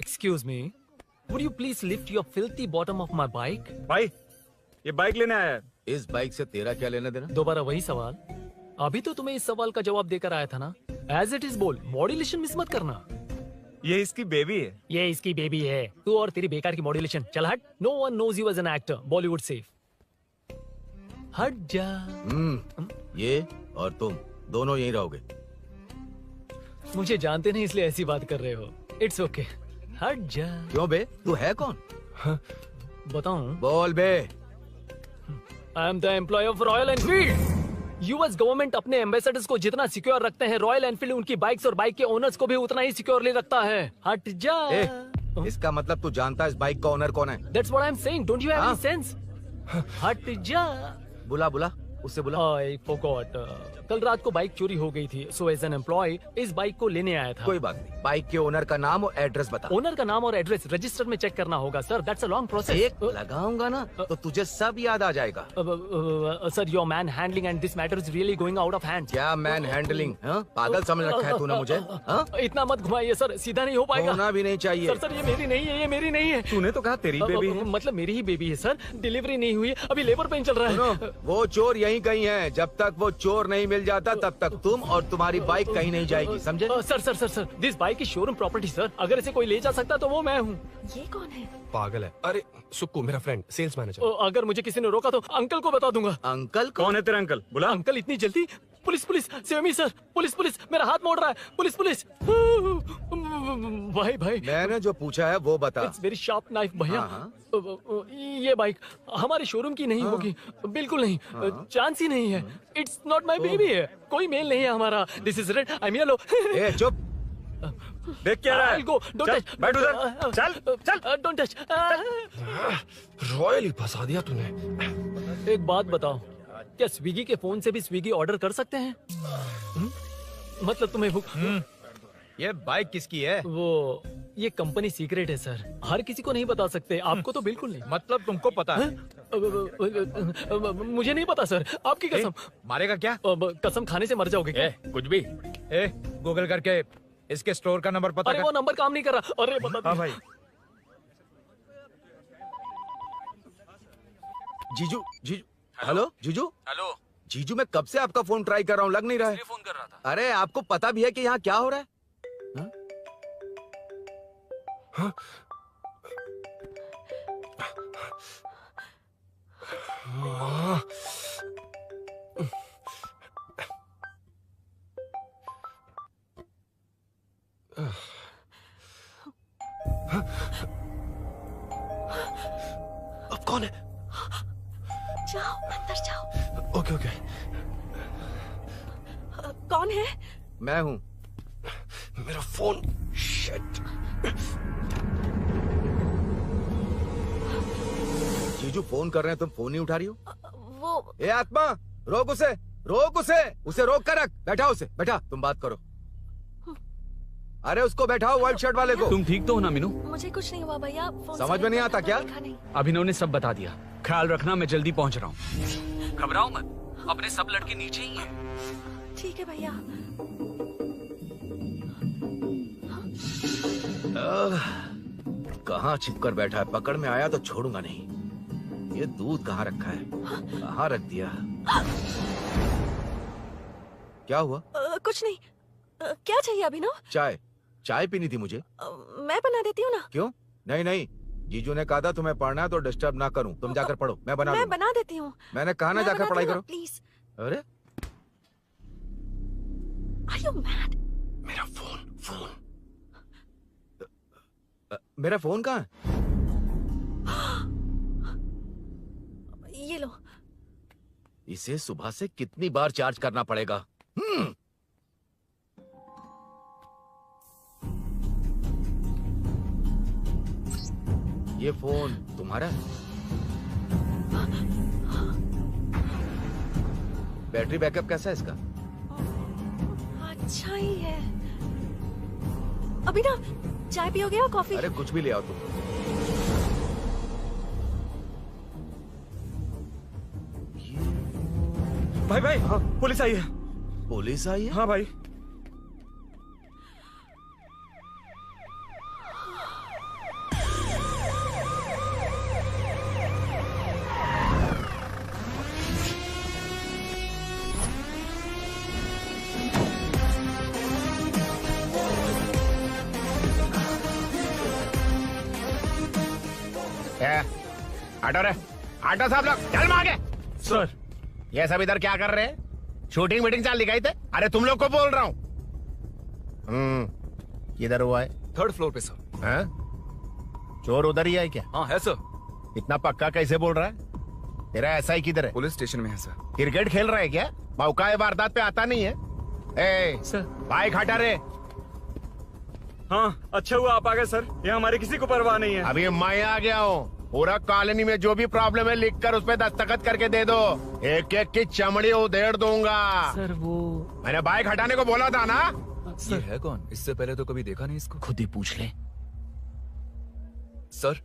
Excuse me, would you please lift your filthy bottom of my bike? भाई, ये बाइक लेने आया है। इस बाइक से तेरा क्या लेना देना? दोबारा वही सवाल। अभी तो तुम्हें इस सवाल का जवाब देकर आया था ना। एज इट इज बोल, मॉड्यूलेशन मिस मत करना। ये इसकी बेबी है। ये इसकी बेबी है। तू और तेरी बेकार की मॉड्यूलेशन। चल हट। No one knows you as an actor. Bollywood safe. हट जा। ये और तुम दोनों यहीं रहोगे। मुझे जानते नहीं इसलिए ऐसी बात कर रहे हो। It's okay. हट जा। क्यों बे? तू है कौन? बताऊं? बोल बे। I am the employ of Royal Enfield. US government अपने एम्बेसडर्स को जितना सिक्योर रखते हैं, रॉयल एनफील्ड उनकी बाइक्स और बाइक के ओनर्स को भी उतना ही सिक्योरली रखता है। हट जा। इसका मतलब तू जानता है इस बाइक का ओनर कौन है? That's what I'm saying. Don't you have any sense? हट जा। बुला बुला, उससे बुला। I forgot. कल रात को बाइक चोरी हो गई थी, so as an employee इस बाइक को लेने आया था। कोई बात नहीं, बाइक के ओनर का नाम और एड्रेस बता। ओनर का नाम और एड्रेस रजिस्टर में चेक करना होगा sir. That's a long process. एक लगाऊंगा ना तो तुझे सब याद आ जाएगा। Sir your man handling and this matter is really going out of hand. क्या मैन हैंडलिंग? पागल समझ रखा है तूने मुझे? इतना मत घुमाइए सर, सीधा नहीं हो पाएगा। होना भी नहीं चाहिए। सर सर ये मेरी नहीं है, ये मेरी नहीं है। तूने तो कहा तेरी बेबी है। मतलब मेरी ही बेबी है सर। डिलीवरी नहीं हुई, अभी लेबर पेन चल रहा है। वो चोर यहीं कहीं है। जब तक वो चोर नहीं मिल जाता तब तक तुम और तुम्हारी बाइक कहीं नहीं जाएगी, समझे? Sir sir sir sir this bike is showroom property sir. अगर इसे कोई ले जा सकता तो वो मैं हूँ। ये कौन है? पागल है। अरे सुक्कू मेरा फ्रेंड, सेल्स मैनेजर। अगर मुझे किसी ने रोका तो अंकल को बता दूंगा। अंकल कौन है तेरा अंकल? बुला। अंकल इतनी जल्दी? Police police, save me sir. Police police, मेरा हाथ मोड़ रहा है। Police police. भाई भाई मैंने जो पूछा है वो बता। इट्स वेरी शार्प नाइफ भैया। ये बाइक हमारे शोरूम की नहीं होगी, बिल्कुल नहीं। चांस ही नहीं है। इट्स नॉट माई बेबी है, कोई मेल नहीं है हमारा। This is red, I am yellow. चुप। देख क्या रहा है? Don't touch. बैठ उधर। चल चल। Don't touch. रॉयली फंसा दिया तूने। एक बात बताओ, क्या स्विगी के फोन से भी स्विगी ऑर्डर कर सकते हैं? मतलब तुम्हें भूख? ये बाइक किसकी है? वो ये कंपनी सीक्रेट है सर, हर किसी को नहीं बता सकते। आपको तो बिल्कुल नहीं। मतलब तुमको पता है? मुझे नहीं पता सर, आपकी कसम। मारेगा क्या? कसम खाने से मर जाओगे क्या? कुछ भी। गूगल करके इसके स्टोर का नंबर पता अरे कर। वो नंबर काम नहीं कर रहा। अरे बता। हाँ भाई। जीजू जीजू, हेलो जीजू। हेलो जीजू, मैं कब से आपका फोन ट्राई कर रहा हूँ, लग नहीं रहा है। फोन कर रहा था। अरे आपको पता भी है कि यहाँ क्या हो रहा है? हाँ? अब कौन है? जाओ अंदर जाओ। Okay okay. कौन है? मैं हूँ। मेरा फोन। शिट। जीजू फोन कर रहे हैं, तुम फोन नहीं उठा रही हो? वो ए आत्मा, रोक उसे, रोक उसे रोक कर रख। बैठा उसे, बैठा, तुम बात करो। अरे उसको बैठाओ, व्हाइट शर्ट वाले को। तुम ठीक तो हो ना मीनू? मुझे कुछ नहीं हुआ भैया। फोन समझ में नहीं आता क्या? अभिनव ने सब बता दिया। ख्याल रखना, मैं जल्दी पहुंच रहा हूँ। घबराओ मत, अपने सब लड़के नीचे ही हैं। ठीक है भैया। कहाँ छिपकर बैठा है, पकड़ में आया तो छोड़ूंगा नहीं। ये दूध कहाँ रखा है, कहाँ रख दिया? क्या हुआ? कुछ नहीं। क्या चाहिए अभिनव? चाय पीनी थी मुझे। मैं बना देती हूँ ना। क्यों? नहीं, जीजू ने कहा था तुम्हें पढ़ना है तो डिस्टर्ब ना करूं, तुम जाकर पढ़ो, मैं बना देती हूँ। मैंने कहा ना जाकर पढ़ाई करो प्लीज। अरे Are you mad? मेरा फोन मेरा फोन कहाँ है? ये लो। इसे सुबह से कितनी बार चार्ज करना पड़ेगा? ये फोन तुम्हारा है? बैटरी बैकअप कैसा है इसका? अच्छा ही है। अभी ना चाय पियोगे या कॉफी? अरे कुछ भी ले आओ तुम। भाई हाँ, पुलिस आई है। पुलिस आई है? हाँ भाई। ऑटो रे, ऑटो साहब लोग चल आगे। सर ये सब इधर क्या कर रहे हैं? शूटिंग मीटिंग चाल दिखाई थे? अरे तुम लोग को बोल रहा हूँ। किधर हुआ है? 3rd फ्लोर पे सर। हाँ? चोर उधर ही है क्या? हाँ है सर। इतना पक्का कैसे बोल रहा है? तेरा ऐसा ही किधर है? पुलिस स्टेशन में है सर। क्रिकेट खेल रहा है क्या? मौका वारदात पे आता नहीं है? सर बाइक हटा रे। हाँ अच्छा हुआ आप आ गए सर, ये हमारे किसी को परवाह नहीं है। अभी मैं आ गया हूँ। पूरा कॉलोनी में जो भी प्रॉब्लम है लिख कर उस पर दस्तखत करके दे दो। एक एक की चमड़ी उधेड़ दूंगा। सर वो मैंने बाइक हटाने को बोला था ना? ये है कौन? इससे पहले तो कभी देखा नहीं इसको। खुद ही पूछ ले। सर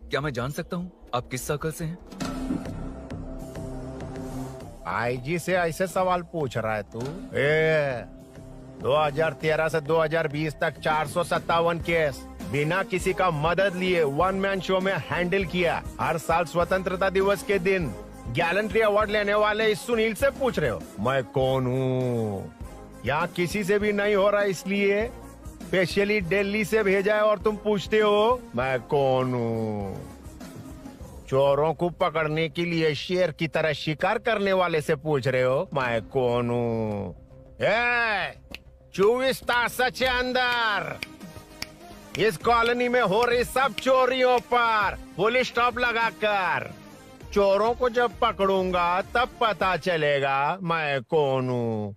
क्या मैं जान सकता हूँ आप किस सर्कल से हैं? आईजी से ऐसे सवाल पूछ रहा है तू? 2013 से 2020 तक 457 केस बिना किसी का मदद लिए 1 मैन शो में हैंडल किया। हर साल स्वतंत्रता दिवस के दिन गैलेंट्री अवार्ड लेने वाले इस सुनील से पूछ रहे हो मैं कौन हूँ? यहाँ किसी से भी नहीं हो रहा, इसलिए स्पेशली दिल्ली से भेजा है और तुम पूछते हो मैं कौन हूँ? चोरों को पकड़ने के लिए शेर की तरह शिकार करने वाले से पूछ रहे हो मैं कौन हूँ? 24 तास के अंदर इस कॉलोनी में हो रही सब चोरियों पर पुलिस स्टॉप लगाकर चोरों को जब पकड़ूंगा तब पता चलेगा मैं कौन हूँ।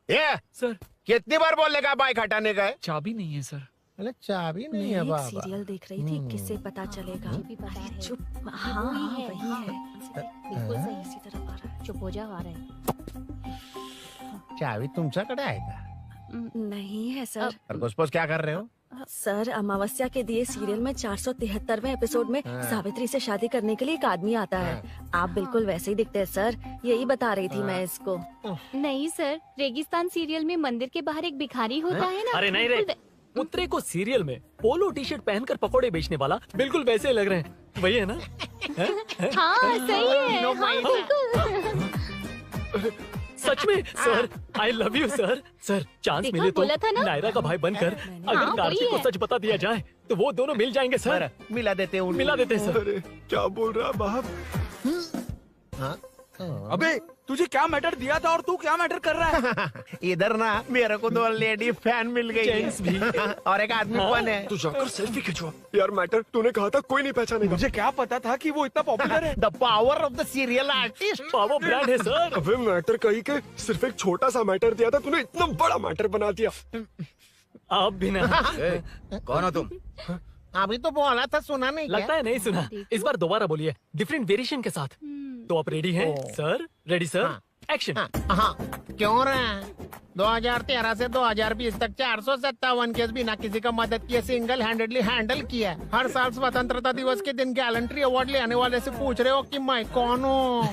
ये सर कितनी बार बोलेगा बाइक हटाने का? चाबी नहीं है सर। अरे चाबी नहीं मैं है एक बाबा। सीरियल देख रही थी, किससे पता चलेगा? चुप। हाँ वही है। बिल्कुल सही, इसी तरफ आ रहा है। चुप हो जाओ, आ रहा है। चाबी तुमच्याकडे आहे का? नहीं है सर। खरगोश क्या कर रहे हो? सर अमावस्या के दिए सीरियल में 473वें एपिसोड में हाँ। सावित्री से शादी करने के लिए एक आदमी आता है। आप बिल्कुल वैसे ही दिखते हैं सर, यही बता रही थी मैं इसको। नहीं सर, रेगिस्तान सीरियल में मंदिर के बाहर एक भिखारी होता है ना। अरे नहीं रे, पुत्रे को सीरियल में पोलो टी शर्ट पहनकर पकोड़े बेचने वाला बिल्कुल वैसे ही लग रहे हैं। वही है ना? हाँ सही है। हाँ, बिल्कुल। सच में sir, I love you sir. Sir chance देखा, मिले तो बोला था ना? नायरा का भाई बनकर हाँ, अगर कार्तिक वही को है। सच बता दिया जाए तो वो दोनों मिल जाएंगे सर। मिला देते हैं मिला देते हैं सर। क्या बोल रहा बाप? अबे तुझे क्या मैटर दिया था और तू क्या मैटर कर रहा है? इधर ना मेरे को 2 लेडी फैन मिल गई जेंट्स भी। और एक आदमी कौन है? तू जाकर सेल्फी खिंचवा। यार मैटर तूने कहा था कोई नहीं पहचानेगा। मुझे क्या पता था कि वो इतना पॉपुलर है। The power of the serial artist. Power brand है सर। अबे मैटर कही के सिर्फ एक छोटा सा मैटर दिया था, तूने इतना बड़ा मैटर बना दिया। आप भी ना। कौन हो तुम? अभी तो बोला था, सुना नहीं क्या? लगता है नहीं सुना। इस बार दोबारा बोलिए डिफरेंट वेरिएशन के साथ। तो आप रेडी हैं सर? Ready sir? एक्शन। हाँ क्यों रहे 2013 से 2020 तक 457 केस बिना किसी का मदद किए सिंगल हैंडेडली हैंडल किया। हर साल स्वतंत्रता दिवस के दिन गैलेंट्री अवार्ड लेने वाले से पूछ रहे हो कि मैं कौन हूँ?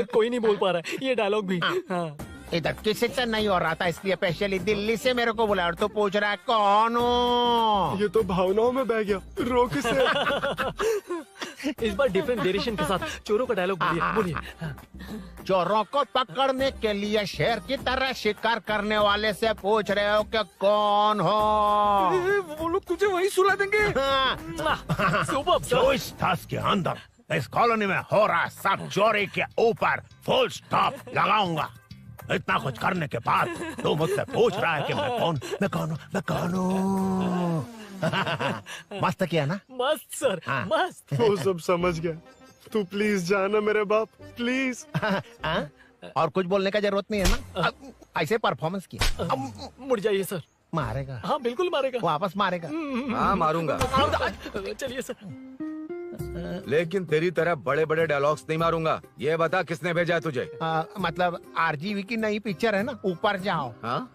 कोई नहीं बोल पा रहा है ये डायलॉग भी। हाँ। इधर किसी से नहीं हो रहा था इसलिए स्पेशली दिल्ली से मेरे को बुलाया और तू पूछ रहा है कौन हूँ? ये तो भावनाओं में बह गया, रोक इसे। इस बार डिफरेंट वेरिएशन के साथ चोरों का डायलॉग बोलिए। चोरों को पकड़ने के लिए शेर की तरह शिकार करने वाले से पूछ रहे हो कि कौन हो? वो लोग तुझे वही सुला देंगे। जो इस दस के अंदर इस कॉलोनी में हो रहा सब चोरी के ऊपर फुल स्टॉप लगाऊंगा। इतना कुछ करने के बाद तू मुझसे पूछ रहा है कि मैं कौन हूँ? मस्त किया ना? मस्त सर, मस्त। वो सब समझ गया। तू प्लीज जाना मेरे बाप, प्लीज। और कुछ बोलने का जरूरत नहीं है ना? ऐसे परफॉर्मेंस किया। मुड़ जाइए सर। मारेगा? हाँ बिल्कुल मारेगा। वापस मारेगा? हाँ मारूंगा। चलिए सर। लेकिन तेरी तरह बड़े बड़े डायलॉग्स नहीं मारूंगा। ये बता किसने भेजा है तुझे? मतलब आरजीवी की नई पिक्चर है ना, ऊपर जाओ।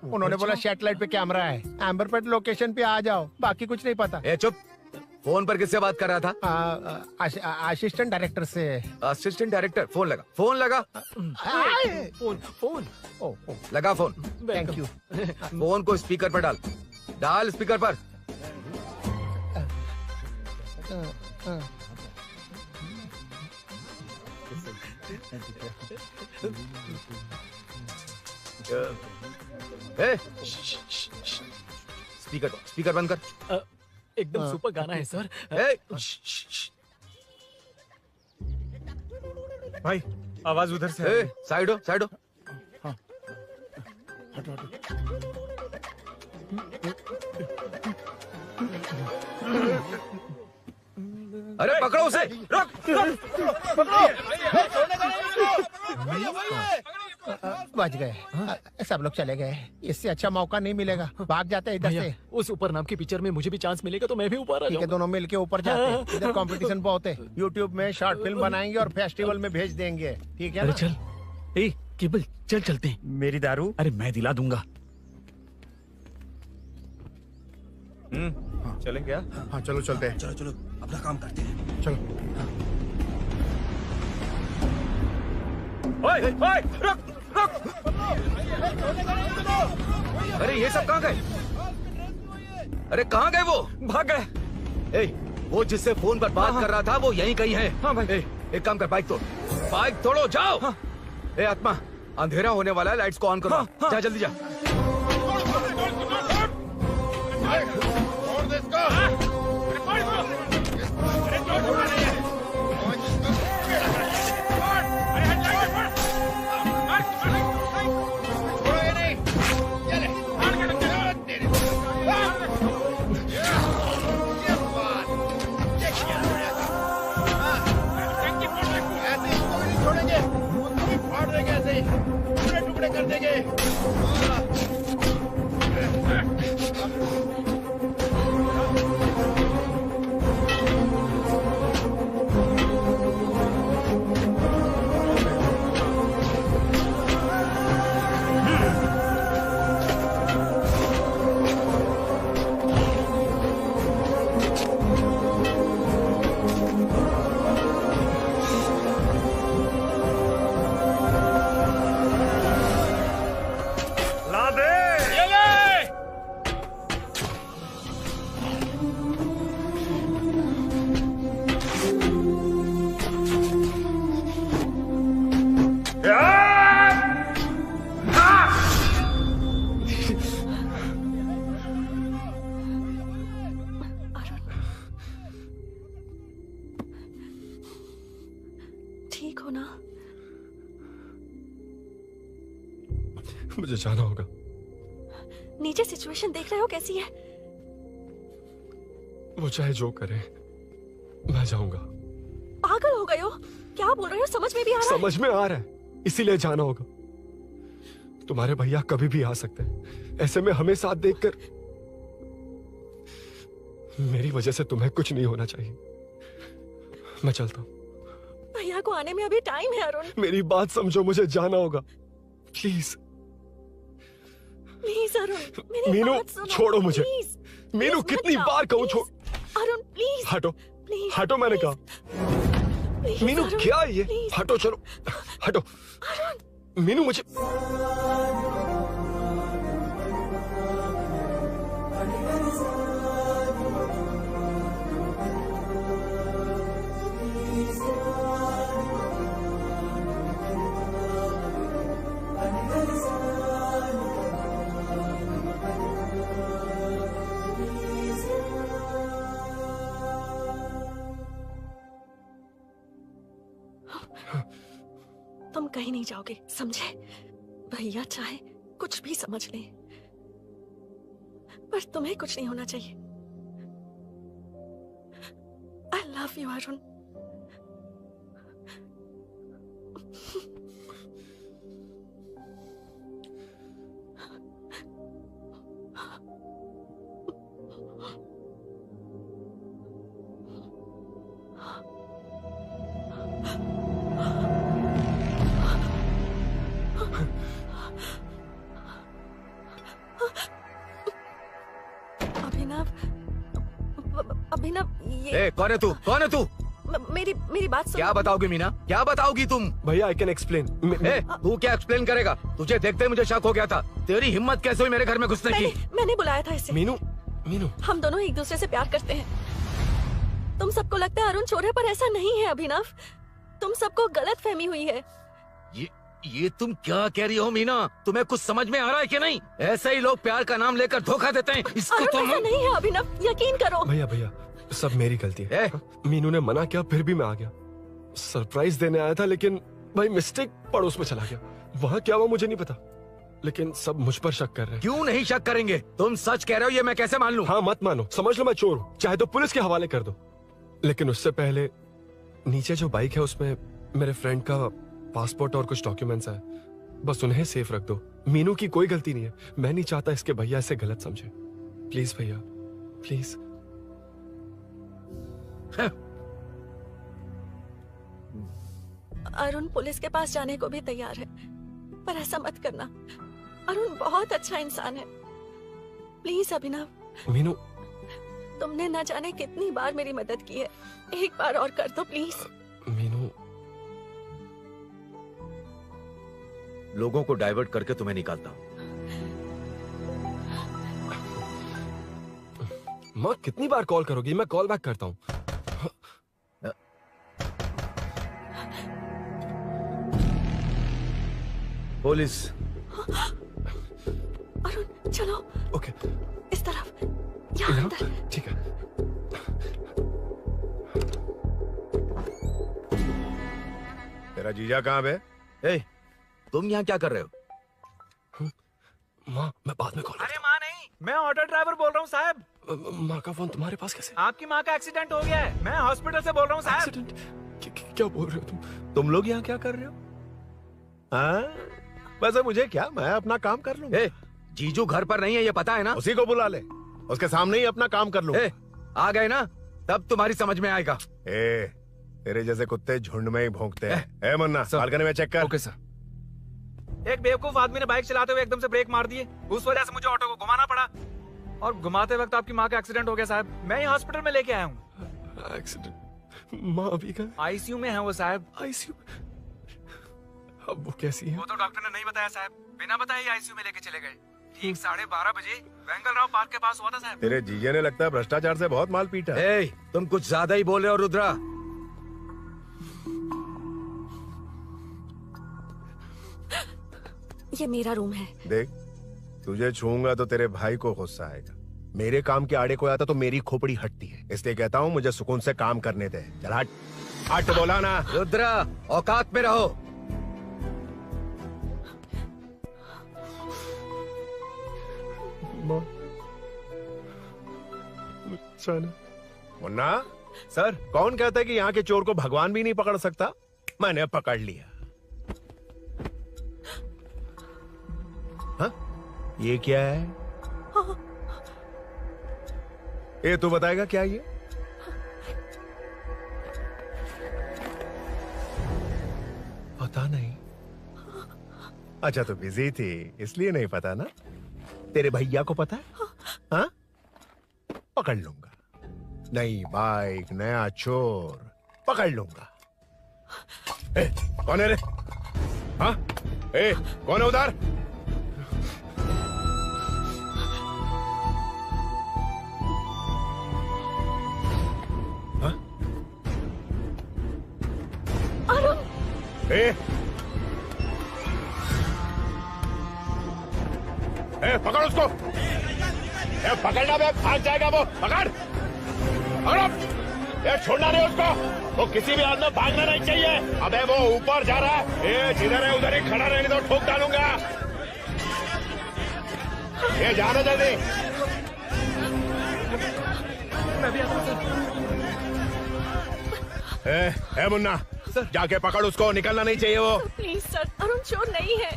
उन्होंने बोला सैटेलाइट पे कैमरा है, एम्बर पेट लोकेशन पे आ जाओ, बाकी कुछ नहीं पता। ए चुप। फोन पर किससे बात कर रहा था? असिस्टेंट डायरेक्टर से। Assistant director? फोन लगा, फोन लगा। फोन लगा फोन। Thank you. फोन को स्पीकर पर डाल, डाल स्पीकर पर। स्पीकर बंद कर। एकदम सुपर गाना है सर। भाई आवाज उधर से। साइड हो, साइड हो। अरे पकड़ो उसे, रुक, बच गए। सब लोग चले गए, इससे अच्छा मौका नहीं मिलेगा। भाग जाते हैं इधर से। उस ऊपर नाम की पिक्चर में मुझे भी चांस मिलेगा तो मैं भी ऊपर आ ठीक है, दोनों मिलके ऊपर जाते हैं। इधर कंपटीशन बहुत है। यूट्यूब में शॉर्ट फिल्म बनाएंगे और फेस्टिवल में भेज देंगे, ठीक है? अरे चल, ए केबल चल चलते हैं। मेरी दारू? अरे मैं दिला दूंगा। चलें क्या? हाँ चलो चलते हैं। चलो चलो अपना काम करते हैं। चलो। ओए, ओए, रुक, रुक। अरे ये सब कहाँ गए? अरे कहाँ गए वो? भाग गए। वो जिससे फोन पर बात कर रहा था वो यहीं कहीं है। हाँ भाई। एक काम कर, बाइक तोड़, बाइक तोड़ो, जाओ। आत्मा, अंधेरा होने वाला है, लाइट्स को ऑन करो। जा जल्दी जा। टुकड़े कर देंगे। ठीक हो ना? मुझे जाना होगा। नीचे सिचुएशन देख रहे हो कैसी है? वो चाहे जो करे, मैं जाऊंगा। पागल हो गए हो? क्या बोल रहे हो? समझ में भी आ रहा है? समझ में आ रहा है, इसीलिए जाना होगा। तुम्हारे भैया कभी भी आ सकते हैं। ऐसे में हमें साथ देखकर मेरी वजह से तुम्हें कुछ नहीं होना चाहिए। मैं चलता हूँ। भैया को आने में अभी टाइम है अरुण। मेरी बात समझो, मुझे जाना होगा प्लीज। प्लीज अरुण, मेरी मीनू बात सुनो, छोड़ो मुझे। प्लीज। मीनू प्लीज कितनी मत बार जाओ, कहूँ छोड़। अरुण प्लीज। हटो प्लीज, हटो, मैंने कहा। प्लीज, मीनू अरुण, क्या है ये? प्लीज। हटो, चलो हटो। मीनू मुझे तुम कहीं नहीं जाओगे, समझे? भैया चाहे कुछ भी समझ लें, पर तुम्हें कुछ नहीं होना चाहिए। I love you Arun. Abhinav, ये कौन है तू? कौन है तू? मेरी बात सुनो। क्या बताओगी मीना? क्या बताओगी तुम? भैया आई कैन एक्सप्लेन। तू क्या एक्सप्लेन करेगा? तुझे देखते ही मुझे शक हो गया था। तेरी हिम्मत कैसे हुई मेरे घर में घुसने की? मैंने बुलाया था इसे। मीनू, मीनू, हम दोनों एक दूसरे से प्यार करते हैं। तुम सबको लगता है अरुण चोर है, पर ऐसा नहीं है अभिनव। तुम सबको गलत फहमी हुई है। ये तुम क्या कह रही हो मीना? तुम्हें कुछ समझ में आ रहा है कि नहीं? ऐसे ही लोग प्यार का नाम लेकर धोखा देते हैं। इसको तुम ऐसा नहीं है अभिनव, यकीन करो। भैया भैया सब मेरी गलती है। मीनू ने मना किया, फिर भी मैं आ गया। सरप्राइज देने आया था, लेकिन भाई मिस्टेक पड़ोस में चला गया। वहाँ क्या हुआ मुझे नहीं पता, लेकिन सब मुझ पर शक कर रहे हैं। क्यों नहीं शक करेंगे? तुम सच कह रहे हो, ये मैं कैसे मान लूं? हाँ मत मानो, समझ लो मैं चोर हूँ, चाहे तो पुलिस के हवाले कर दो। लेकिन उससे पहले नीचे जो बाइक है उसमें मेरे फ्रेंड का पासपोर्ट और कुछ डॉक्यूमेंट्स है, बस उन्हें सेफ रख दो। मीनू की कोई गलती नहीं है। मैं नहीं चाहता इसके भैया इसे गलत समझे। प्लीज भैया, प्लीज। अरुण पुलिस के पास जाने को भी तैयार है, पर ऐसा मत करना। अरुण बहुत अच्छा इंसान है। प्लीज अभिनव। मीनू, तुमने न जाने कितनी बार मेरी मदद की है, एक बार और कर दो प्लीज। मीनू, लोगों को डाइवर्ट करके तुम्हें निकालता हूँ। माँ कितनी बार कॉल करोगी? मैं कॉल बैक करता हूँ। पुलिस। अरुण चलो। ओके। इस तरफ, यहाँ अंदर। ठीक है। तेरा जीजा कहाँ है? तुम यहाँ क्या कर रहे हो? माँ मैं बाद में कॉल। अरे माँ नहीं, मैं ऑटो ड्राइवर बोल रहा हूँ साहब। माँ का फोन तुम्हारे पास कैसे? आपकी माँ का एक्सीडेंट हो गया है, मैं हॉस्पिटल से बोल रहा हूँ साहब। क्या बोल रहे हो तुम? तुम लोग यहाँ क्या कर रहे हो? हाँ? वैसे मुझे क्या, मैं अपना काम कर लूंगा। जीजू घर पर नहीं है, ये पता है ना? उसी को बुला ले, उसके सामने ही अपना काम कर लूंगा। आ गए ना, तब तुम्हारी समझ में आएगा। तेरे जैसे कुत्ते झुंड में ही भौंकते हैं। मुन्ना, बालकनी में चेक कर। Okay sir. एक बेवकूफ आदमी ने बाइक चलाते हुए एकदम से ब्रेक मार दिए, उस वजह से मुझे ऑटो को घुमाना पड़ा, और घुमाते वक्त आपकी माँ का एक्सीडेंट हो गया साहब। मैं ही हॉस्पिटल में लेके आया हूँ। एक्सीडेंट? माँ अभी कहाँ? आईसीयू में है वो साहब। आईसीयू? अब वो कैसी है? वो तो डॉक्टर ने नहीं बताया साहब, बिना बताए आईसीयू में लेके चले गए। ठीक 12:30 बजे वेंगल राव पार्क के पास हुआ था साहब। तेरे जीजे ने लगता है भ्रष्टाचार से बहुत माल पीटा। तुम कुछ ज्यादा ही बोल रहे हो रुद्रा। ये मेरा रूम है। देख, तुझे छूंगा तो तेरे भाई को गुस्सा आएगा। मेरे काम के आड़े को आता तो मेरी खोपड़ी हटती है, इसलिए कहता हूँ मुझे सुकून से काम करने दे। चल हट, हट बोला ना। रुद्रा, औकात में रहो। मुन्ना सर, कौन कहता है कि यहाँ के चोर को भगवान भी नहीं पकड़ सकता? मैंने पकड़ लिया। हाँ? ये क्या है? ये तू बताएगा क्या ये? पता नहीं। अच्छा तो बिजी थी इसलिए नहीं पता ना। तेरे भैया को पता है? हाँ? पकड़ लूंगा। नई बाइक, नया चोर, पकड़ लूंगा। कौन है रे? हाँ? कौन है उधर? हाँ? पकड़ उसको। पकड़ना बे, भाग जाएगा वो। पकड़ पकड़ो। छोड़ना नहीं उसको। वो किसी भी हाल में भागना नहीं चाहिए। अबे वो ऊपर जा रहा है। जिधर है उधर ही खड़ा रहने दो, ठोक डालूंगा। जाना जल्दी। मैं भी आता हूं सर। मुन्ना जाके पकड़ उसको, निकलना नहीं चाहिए वो। प्लीज सर, अरुण चोर नहीं है।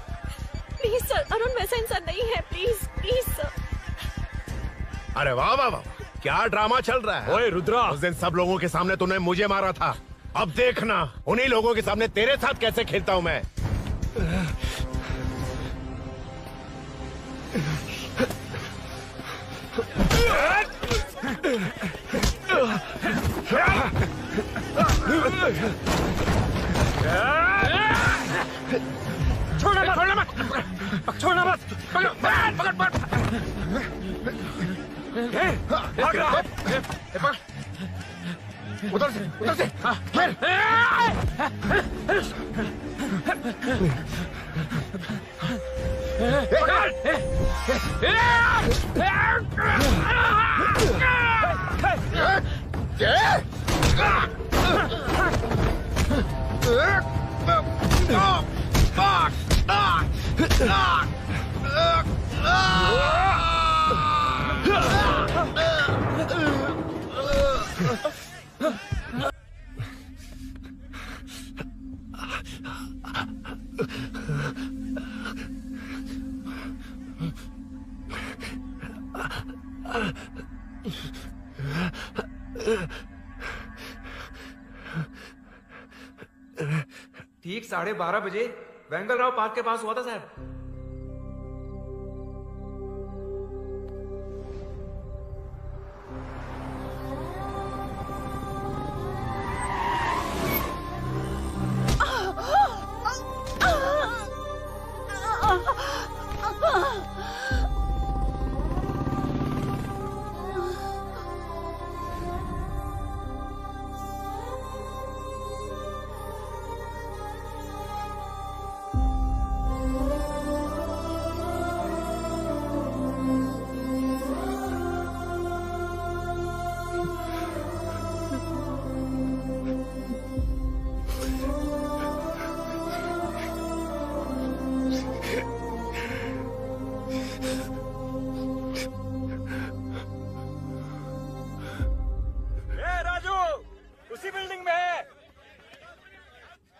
प्लीज सर, अरुण वैसा इंसान नहीं है। Please please sir. अरे वाह वाह वाह, क्या ड्रामा चल रहा है। ओए रुद्रा, उस दिन सब लोगों के सामने तूने मुझे मारा था। अब देखना उन्हीं लोगों के सामने तेरे साथ कैसे खेलता हूं मैं। छोड़ना मत, छोड़ना मत। पकड़ पकड़ पकड़। उधर से उधर से। ठीक 12:30 बजे वेंगलराव पार्क के पास हुआ था साहब।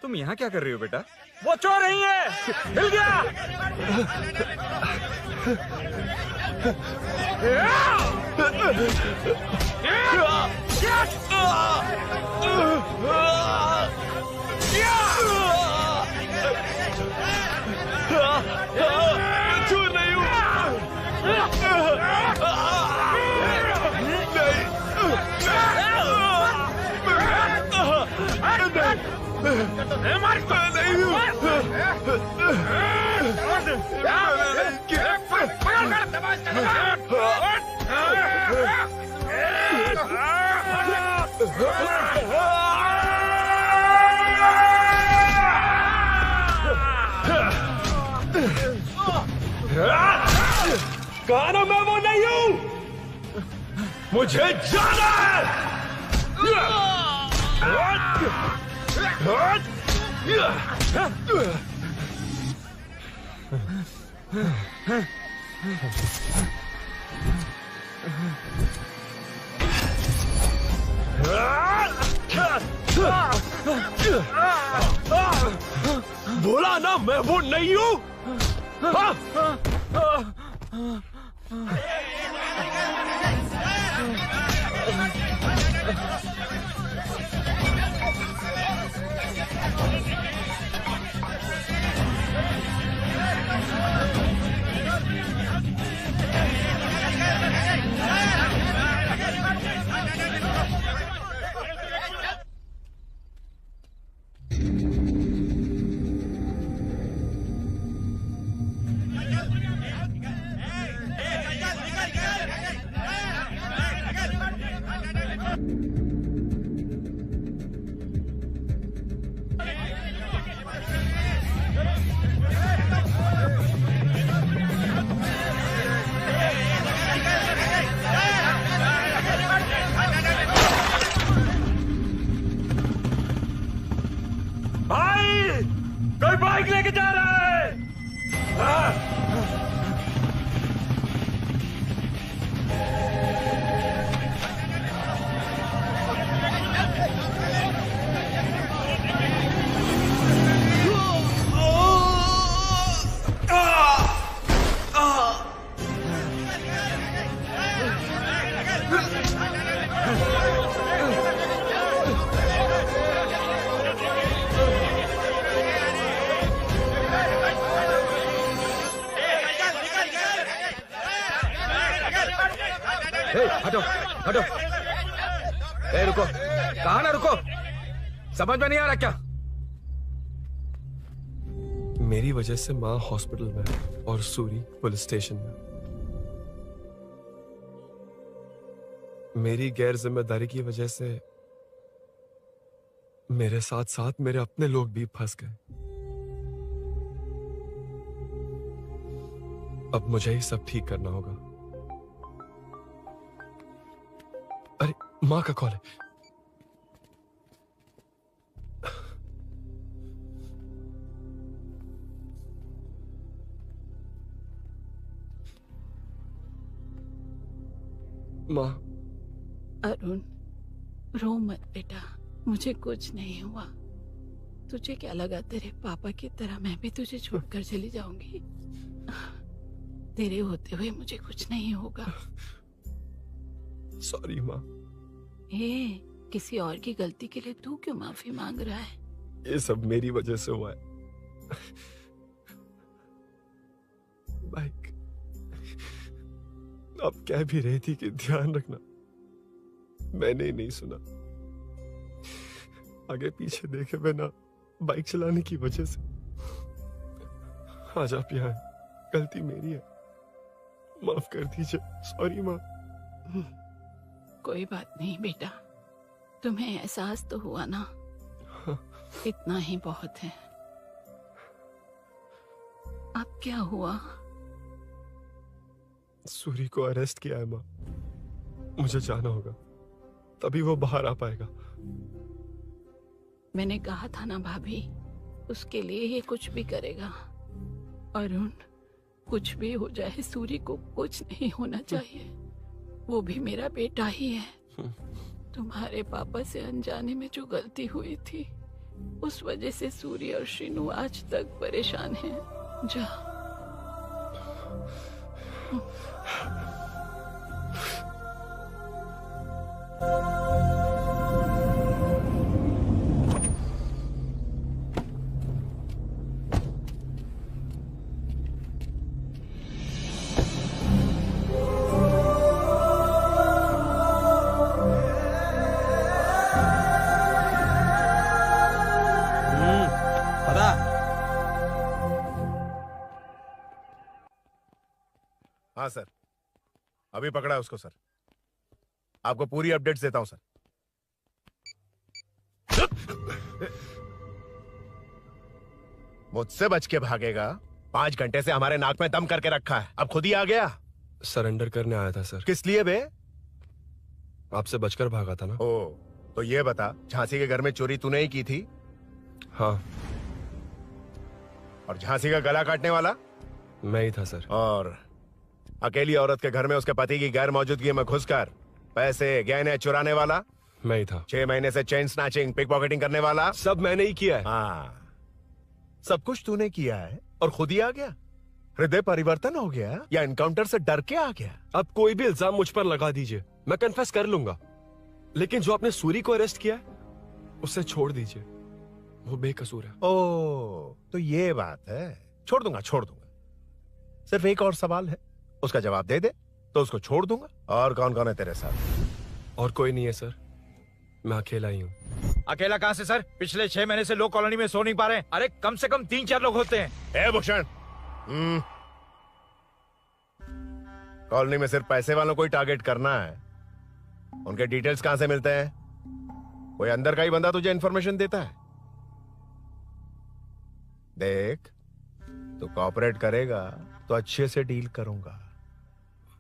तुम यहाँ क्या कर रही हो बेटा? वो चोर नहीं है, हिल गया। चोर नहीं हूँ। कहा ना मैं वो नहीं हूँ, मुझे जाना है। बोला ना मैं वो नहीं हूँ। बाइक लेके जा रहा है। हटो हटो। ए रुको, कहा ना रुको, समझ में नहीं आ रहा क्या? मेरी वजह से माँ हॉस्पिटल में है और सूरी पुलिस स्टेशन में। मेरी गैर जिम्मेदारी की वजह से मेरे साथ साथ मेरे अपने लोग भी फंस गए। अब मुझे ही सब ठीक करना होगा। अरे माँ का कॉल है। माँ। अरुण, रो मत बेटा, मुझे कुछ नहीं हुआ। तुझे क्या लगा तेरे पापा की तरह मैं भी तुझे छोड़कर चली जाऊंगी? तेरे होते हुए मुझे कुछ नहीं होगा। सॉरी माँ। ए, किसी और की गलती के लिए तू क्यों माफी मांग रहा है? ये सब मेरी वजह से हुआ है। बाइक अब कह भी रही थी कि ध्यान रखना, मैंने ही नहीं सुना। आगे पीछे देखे बिना बाइक चलाने की वजह से आज आप यहाँ हैं। गलती मेरी है, माफ कर दीजिए। सॉरी माँ। कोई बात नहीं बेटा, तुम्हें एहसास तो हुआ ना, इतना ही बहुत है। अब क्या हुआ? सूरी को अरेस्ट किया है माँ, मुझे जाना होगा, तभी वो बाहर आ पाएगा। मैंने कहा था ना भाभी, उसके लिए ये कुछ भी करेगा। अरुण, कुछ भी हो जाए सूरी को कुछ नहीं होना चाहिए। वो भी मेरा बेटा ही है। तुम्हारे पापा से अनजाने में जो गलती हुई थी, उस वजह से सूरी और शीनू आज तक परेशान हैं। जा। हाँ सर, अभी पकड़ा है उसको सर। आपको पूरी अपडेट्स देता हूं सर। मुझसे बच के भागेगा? 5 घंटे से हमारे नाक में दम करके रखा है, अब खुद ही आ गया। सरेंडर करने आया था सर। किस लिए बे? आपसे बचकर भागा था ना। ओ, तो ये बता, झांसी के घर में चोरी तूने ही की थी? हाँ। और झांसी का गला काटने वाला? मैं ही था सर। और अकेली औरत के घर में उसके पति की गैर मौजूदगी में घुसकर पैसे गहने चुराने वाला? मैं ही था। 6 महीने से चेन स्नैचिंग, पिक पॉकेटिंग करने वाला? सब मैंने ही किया है। हाँ, सब कुछ तूने किया है और खुद ही आ गया? हृदय परिवर्तन हो गया या एनकाउंटर से डर के आ गया? अब कोई भी इल्जाम मुझ पर लगा दीजिए, मैं कन्फेस कर लूंगा, लेकिन जो आपने सूरी को अरेस्ट किया उसे छोड़ दीजिए, वो बेकसूर है। ओ, तो ये बात है। छोड़ दूंगा, छोड़ दूंगा। सिर्फ एक और सवाल है, उसका जवाब दे दे तो उसको छोड़ दूंगा। और कौन कौन है तेरे साथ? और कोई नहीं है सर, मैं अकेला ही हूँ। अकेला कहाँ से सर? पिछले 6 महीने से लोग कॉलोनी में सो नहीं पा रहे हैं। अरे कम से कम 3-4 लोग होते हैं। ए भूषण, कॉलोनी में सिर्फ पैसे वालों को ही टारगेट करना है। उनके डिटेल्स कहां से मिलते हैं? कोई अंदर का ही बंदा तुझे इंफॉर्मेशन देता है? देख, तू कोऑपरेट करेगा तो अच्छे से डील करूंगा,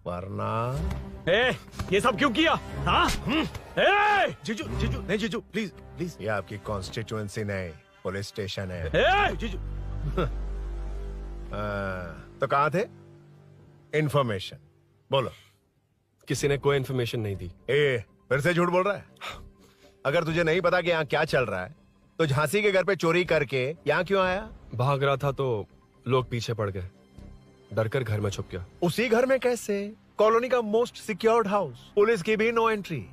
वरना ये सब क्यों किया? हाँ? जीजू, जीजू, नहीं जीजू, प्लीज प्लीज। ये आपकी कॉन्स्टिट्यूएंसी नहीं, पुलिस स्टेशन है। जीजू, तो कहाँ थे? इंफॉर्मेशन बोलो। किसी ने कोई इन्फॉर्मेशन नहीं दी। फिर से झूठ बोल रहा है? अगर तुझे नहीं पता कि यहाँ क्या चल रहा है तो झांसी के घर पे चोरी करके यहाँ क्यों आया? भाग रहा था तो लोग पीछे पड़ गए, डरकर घर में छुप गया। उसी घर में कैसे? कॉलोनी का मोस्ट सिक्योर्ड हाउस, पुलिस की भी नो एंट्री।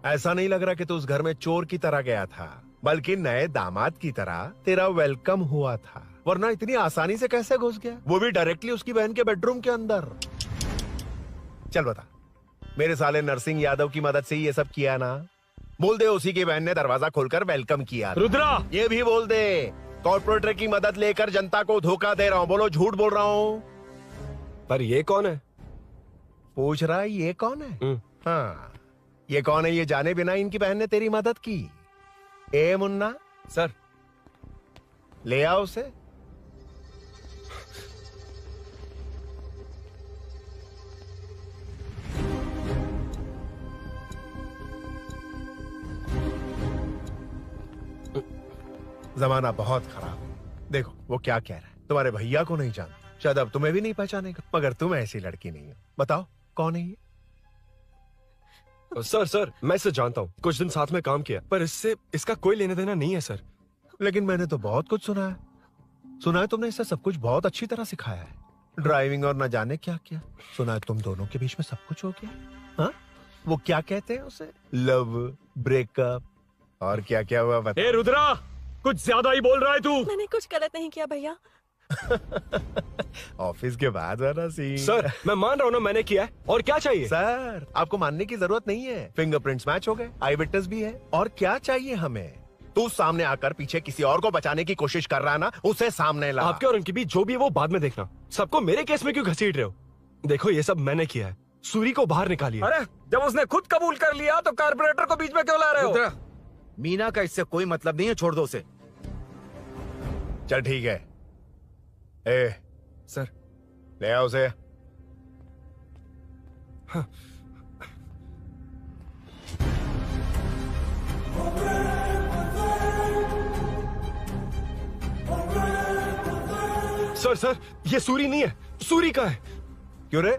ऐसा नहीं लग रहा कि तू उस घर में चोर की तरह गया था, बल्कि नए दामाद की तरह तेरा वेलकम हुआ था। वरना इतनी आसानी से कैसे घुस गया, वो भी डायरेक्टली उसकी बहन के बेडरूम के अंदर? चल बता, मेरे साले नरसिंह यादव की मदद से ये सब किया ना? बोल दे उसी की बहन ने दरवाजा खोलकर वेलकम किया। रुद्रा, ये भी बोल दे कॉर्पोरेटर की मदद लेकर जनता को धोखा दे रहा हूँ। बोलो झूठ बोल रहा हूँ? पर ये कौन है? पूछ रहा है ये कौन है? हाँ, ये कौन है ये जाने बिना इनकी बहन ने तेरी मदद की। ए मुन्ना सर, ले आओ उसे। जमाना बहुत खराब है। देखो वो क्या कह रहा है, तुम्हारे भैया को नहीं जानता, शायद अब तुम्हें भी नहीं पहचानेगा, मगर तुम ऐसी लड़की नहीं हो। बताओ कौन है ये? सर मैं इसे जानता हूँ, कुछ दिन साथ में काम किया, पर इससे इसका कोई लेना देना नहीं है सर। लेकिन मैंने तो बहुत कुछ सुना है। सुना है तुमने इसे सब कुछ बहुत अच्छी तरह सिखाया है, ड्राइविंग और न जाने क्या क्या। सुना है तुम दोनों के बीच में सब कुछ हो गया। हाँ, वो क्या कहते हैं उसे, लव, ब्रेकअप और क्या क्या हुआ बता। ए रुद्रा, कुछ ज्यादा ही बोल रहा है तू। मैंने कुछ गलत नहीं किया भैया। ऑफिस के बाद वाला सीन। सर मैं मान रहा हूँ ना मैंने किया है, और क्या चाहिए? सर आपको मानने की जरूरत नहीं है, फिंगरप्रिंट्स मैच हो गए, आई विटनेस भी है, और क्या चाहिए हमें? तू सामने आकर पीछे किसी और को बचाने की कोशिश कर रहा है ना, उसे सामने ला। आपके और उनके बीच जो भी है वो बाद में देखना, सबको मेरे केस में क्यों घसीट रहे हो? देखो ये सब मैंने किया है, सूरी को बाहर निकालिए। अरे जब उसने खुद कबूल कर लिया तो कारपोरेटर को बीच में क्यों ला रहे हो? मीना का इससे कोई मतलब नहीं है, छोड़ दो उसे। चल ठीक है। ए सर, ले आओ उसे। हाँ। सर ये सूरी नहीं है, सूरी का है। क्यों रे,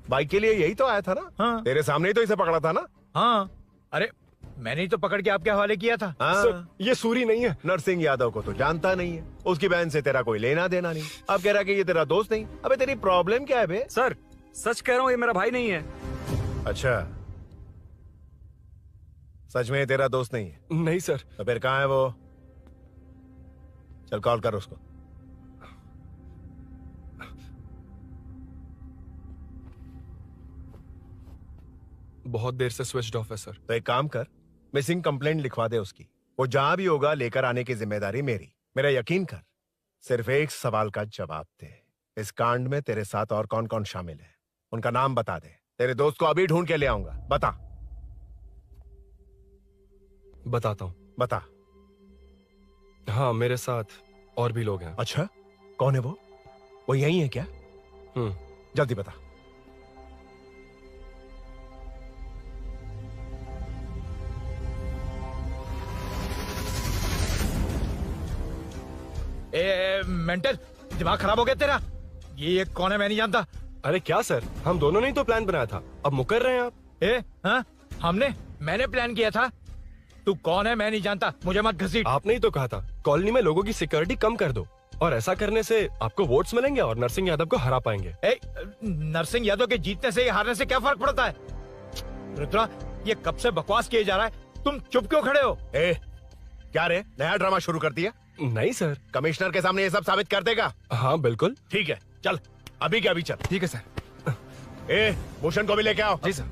बाइक के लिए यही तो आया था ना? हाँ। तेरे सामने ही तो इसे पकड़ा था ना? हाँ, अरे मैंने ही तो पकड़ के आपके हवाले किया था। हाँ। सर ये सूरी नहीं है। नरसिंह यादव को तो जानता नहीं है, उसकी बहन से तेरा कोई लेना देना नहीं, अब कह रहा कि ये तेरा दोस्त नहीं। अबे तेरी प्रॉब्लम क्या है बे? सर सच कह रहा हूँ, ये मेरा भाई नहीं है। अच्छा, सच में ये तेरा दोस्त नहीं है? नहीं सर। तो फिर कहाँ है वो? चल कॉल कर उसको। बहुत देर से स्विच्ड ऑफ है सर। तो एक काम कर, मिसिंग कंप्लेंट लिखवा दे उसकी, वो जहां भी होगा लेकर आने की जिम्मेदारी मेरी। मेरा यकीन कर, सिर्फ एक सवाल का जवाब दे, इस कांड में तेरे साथ और कौन कौन शामिल है, उनका नाम बता दे। तेरे दोस्त को अभी ढूंढ के ले आऊंगा। बता। बताता हूँ। बता। हाँ, मेरे साथ और भी लोग हैं। अच्छा, कौन है वो? वो यही है क्या? जल्दी बता। मेंटल, दिमाग खराब हो गया तेरा? ये कौन है मैं नहीं जानता। अरे क्या सर, हम दोनों ने ही तो प्लान बनाया था, अब मुकर रहे हैं आप। हाँ, मैंने प्लान किया था। तू कौन है मैं नहीं जानता, मुझे मत घसीट। आपने ही तो कहा था कॉलोनी में लोगों की सिक्योरिटी कम कर दो, और ऐसा करने से आपको वोट्स मिलेंगे और नरसिंह यादव को हरा पाएंगे। नरसिंह यादव के जीतने से या हारने से क्या फर्क पड़ता है? रुद्रा, ये कब से बकवास किए जा रहा है, तुम चुप क्यों खड़े हो? क्या रे, नया ड्रामा शुरू कर दिया? नहीं सर। कमिश्नर के सामने ये सब साबित कर देगा? हाँ बिल्कुल। ठीक है, चल अभी क्या अभी चल। ठीक है सर। भूषण को भी लेके आओ। जी सर।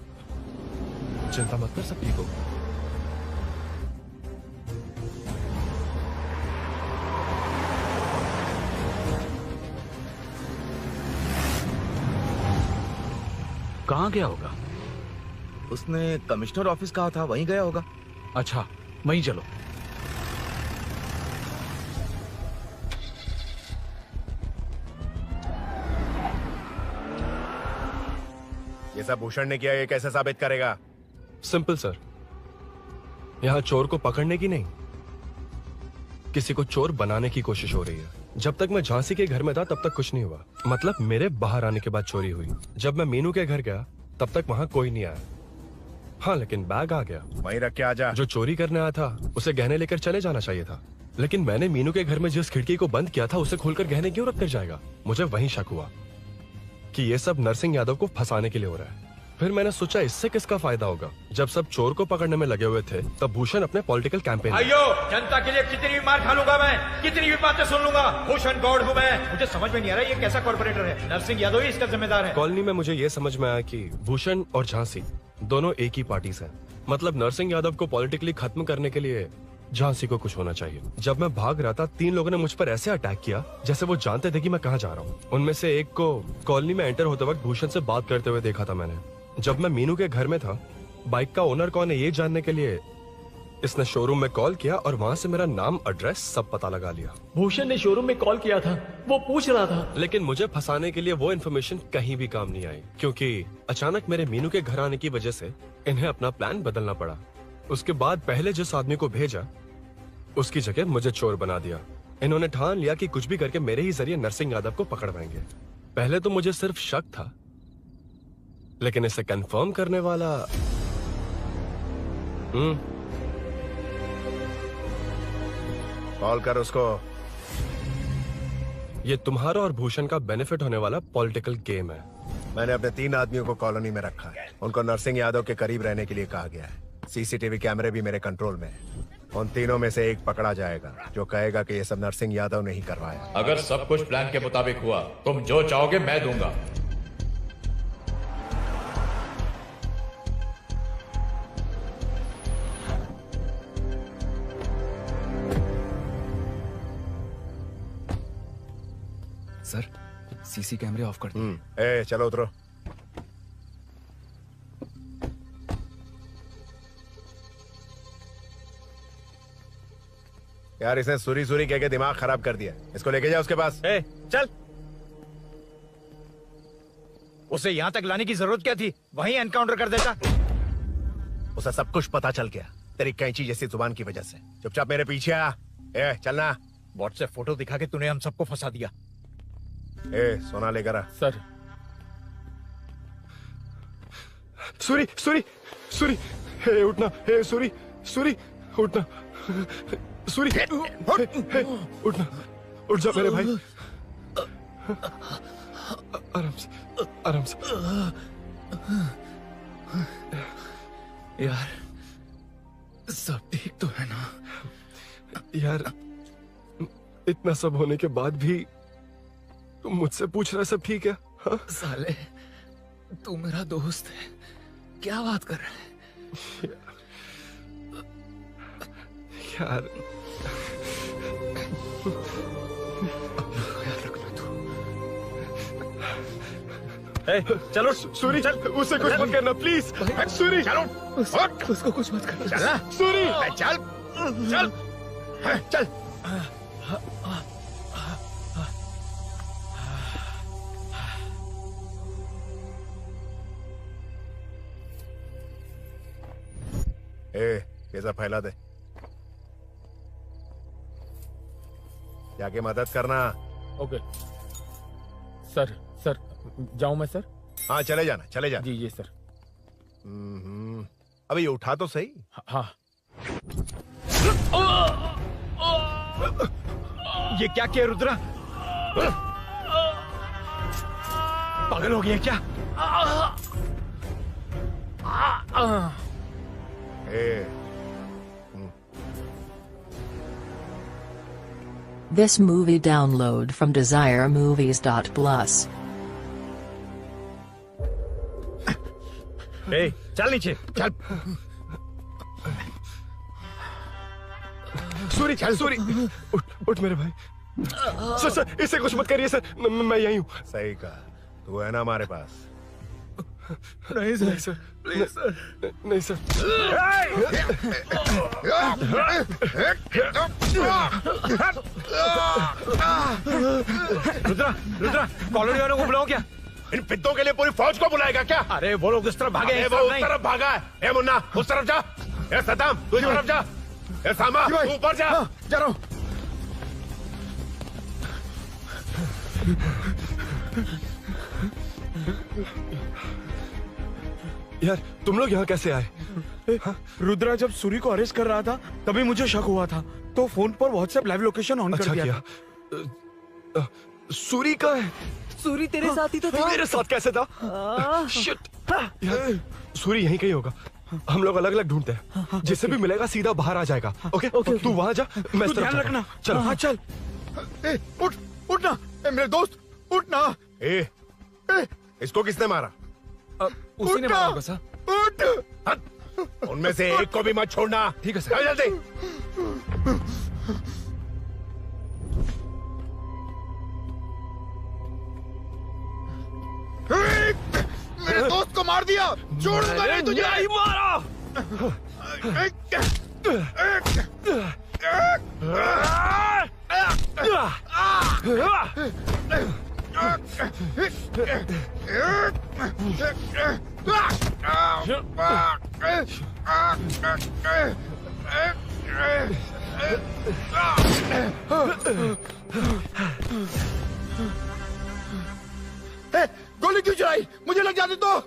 चिंता मत कर, सब ठीक होगा। कहाँ गया होगा? उसने कमिश्नर ऑफिस कहा था, वहीं गया होगा। अच्छा, वहीं चलो। ये सब भूषण ने किया, ये कैसे साबित करेगा? सिंपल सर, यहाँ चोर को पकड़ने की नहीं, किसी को चोर बनाने की कोशिश हो रही है। जब तक मैं झांसी के घर में था तब तक कुछ नहीं हुआ, मतलब मेरे बाहर आने के बाद चोरी हुई। जब मैं मीनू के घर गया तब तक वहाँ कोई नहीं आया। हाँ, लेकिन बैग आ गया। वहीं रख के आ जा। जो चोरी करने आया था उसे गहने लेकर चले जाना चाहिए था, लेकिन मैंने मीनू के घर में जिस खिड़की को बंद किया था उसे खोलकर गहने क्यों रख कर जाएगा। मुझे वहीं शक हुआ कि ये सब नरसिंह यादव को फंसाने के लिए हो रहा है। फिर मैंने सोचा इससे किसका फायदा होगा। जब सब चोर को पकड़ने में लगे हुए थे तब भूषण अपने पॉलिटिकल कैंपेन आइयो, जनता के लिए कितनी भी मार खा लूंगा मैं, कितनी भी बातें सुन लूंगा, भूषण गॉड हूँ मैं। मुझे समझ में नहीं आ रहा ये कैसा कॉर्पोरेटर है। नरसिंह यादव ही इसका जिम्मेदार है। कॉलोनी में मुझे ये समझ में आया कि भूषण और झांसी दोनों एक ही पार्टी से हैं। मतलब नरसिंह यादव को पॉलिटिकली खत्म करने के लिए झांसी को कुछ होना चाहिए। जब मैं भाग रहा था 3 लोगों ने मुझ पर ऐसे अटैक किया जैसे वो जानते थे कि मैं कहाँ जा रहा हूँ। उनमें से एक को कॉलोनी में एंटर होते वक्त भूषण से बात करते हुए देखा था मैंने। जब मैं मीनू के घर में था, बाइक का ओनर कौन है ये जानने के लिए इसने शोरूम में कॉल किया और वहाँ से मेरा नाम, एड्रेस सब पता लगा लिया। भूषण ने शोरूम में कॉल किया था, वो पूछ रहा था। लेकिन मुझे फंसाने के लिए वो इन्फॉर्मेशन कहीं भी काम नहीं आई, क्योंकि अचानक मेरे मीनू के घर आने की वजह से इन्हें अपना प्लान बदलना पड़ा। उसके बाद पहले जिस आदमी को भेजा उसकी जगह मुझे चोर बना दिया। इन्होंने ठान लिया कि कुछ भी करके मेरे ही जरिए नरसिंह यादव को पकड़वाएंगे। पहले तो मुझे सिर्फ शक था, लेकिन इसे कंफर्म करने वाला कॉल कर उसको। ये तुम्हारा और भूषण का बेनिफिट होने वाला पॉलिटिकल गेम है। मैंने अपने 3 आदमियों को कॉलोनी में रखा है। उनको नरसिंह यादव के करीब रहने के लिए कहा गया है। सीसीटीवी कैमरे भी मेरे कंट्रोल में है। उन तीनों में से एक पकड़ा जाएगा जो कहेगा कि ये सब नरसिंह यादव ने ही करवाया। अगर सब कुछ प्लान के मुताबिक हुआ, तुम जो चाहोगे मैं दूंगा। सर, सीसी कैमरे ऑफ कर दो। ए, चलो उतरो। यार इसने सुरी सुरी कह के दिमाग खराब कर दिया। इसको लेके जाओ उसके पास। ए, चल। उसे यहाँ तक लाने की जरूरत क्या थी? वहीं एनकाउंटर कर देता। उसे सब कुछ पता चल गया तेरी कैंची जैसी जुबान की वजह से। चुपचाप मेरे पीछे आ। ए, चलना। व्हाट्सएप फोटो दिखा के तूने हम सबको फंसा दिया। ए, सोना लेकर आ। सर। सूरी, सूरी, सूरी, हे उठना, हे सूरी, सूरी, उठना, सूरी, हे, उठना, उठ जा मेरे भाई। आराम से, आराम से। यार, सब ठीक तो है ना? यार, इतना सब होने के बाद भी तुम मुझसे पूछ रहा सब ठीक है? हाँ? साले, तू मेरा दोस्त है, क्या बात कर रहा है? यार, चलो सूरी, चल, उसे कुछ मत करना प्लीज। सूरी, चलो, उसको कुछ मत करना। चल, सूरी, चल, चल, चल। ए, ये सब फैला दे। जाके मदद करना। Okay sir. सर जाऊं मैं सर? हाँ, चले जाना, चले जाना। जी जी सर। अबे ये उठा तो सही। हाँ। ये क्या किया रुद्रा? पागल हो गया क्या? This movie download from DesireMovies.plus. ए, चल नीचे, चल। सूरी, चल, सूरी, उठ, उठ मेरे भाई। सर, सर, इसे कुछ मत करिए सर, मैं यहीं हूँ। सही कहा, तू है ना हमारे पास। नहीं सर, नहीं सर, प्लीज सर, नहीं सर। रुद्रा, रुद्रा, कॉलोनी वालों को बुलाओ क्या? इन पिद्दों के लिए पूरी फौज को बुलाएगा क्या? अरे वो लोग उस तरफ भागे हैं। वो उस तरफ भागा है। ए मुन्ना, उस तरफ जा। ए सदाम, तू इस तरफ जा। ए सामा, तू ऊपर जा। जा रहा हूँ। यार तुम लोग यहाँ कैसे आए? रुद्रा जब सूरी को अरेस्ट कर रहा था तभी मुझे शक हुआ था, तो फोन पर व्हाट्सएप लाइव लोकेशन ऑन कर दिया था। सूरी का है? सूरी तेरे साथ ही तो था। मेरे साथ कैसे था? शिट यार, सूरी यहीं कहीं होगा। हम लोग अलग अलग ढूंढते हैं, जिसे भी मिलेगा सीधा बाहर आ जाएगा। ओके तू वहां जा, मैं तू ध्यान रखना। चल हाँ चल। उठ उठना मेरे दोस्त, उठना। इसको किसने मारा? उसी ने मारा होगा सर। उठ। उनमें से एक को भी मत छोड़ना। ठीक है सर। चल जल्दी। मेरे दोस्त को मार दिया, छोड़ूंगा नहीं तुझे। नहीं मारा। गोली क्यों चलाई? मुझे लग जाती तो।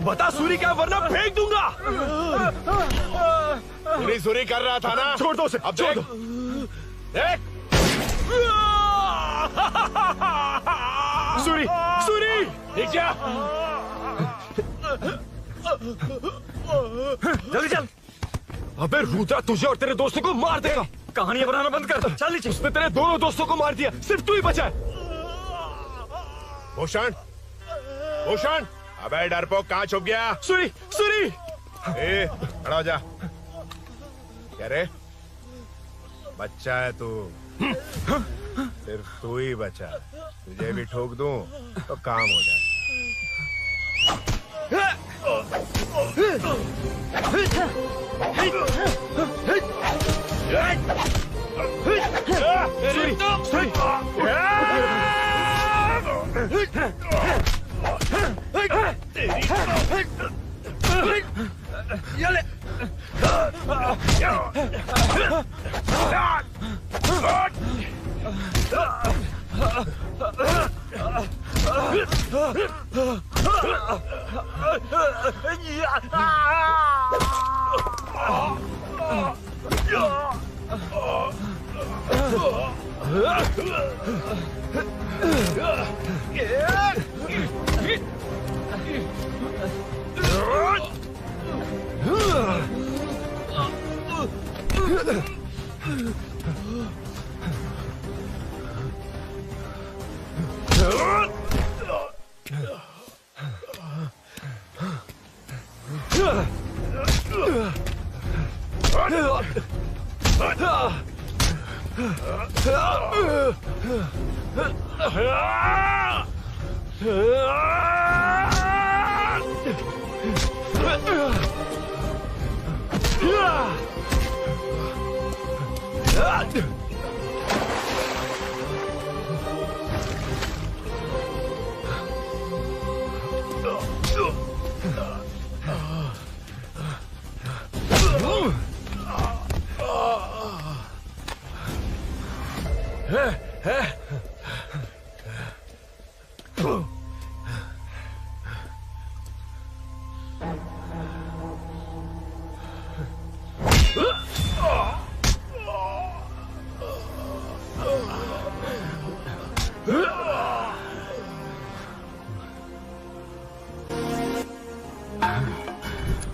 बता सूरी क्या, वरना फेंक दूंगा। सूरी कर रहा था ना? छोड़ दो उसे, अब छोड़ दो। देख। सूरी, सूरी, देख जा। जल्दी चल। अबे रुद्रा तुझे और तेरे दोस्तों को मार देगा। कहानियां बनाना बंद कर। चल नीचे। उसने तेरे दोनों दोस्तों को मार दिया, सिर्फ तू ही बचा है। भूषण, भूषण, अबे डरपोक कहाँ छुप गया? सूरी, सूरी। खड़ा हो जा। क्या रे? बच्चा है तू, सिर्फ तू ही बचा। तुझे भी ठोक दूं तो काम हो जाए।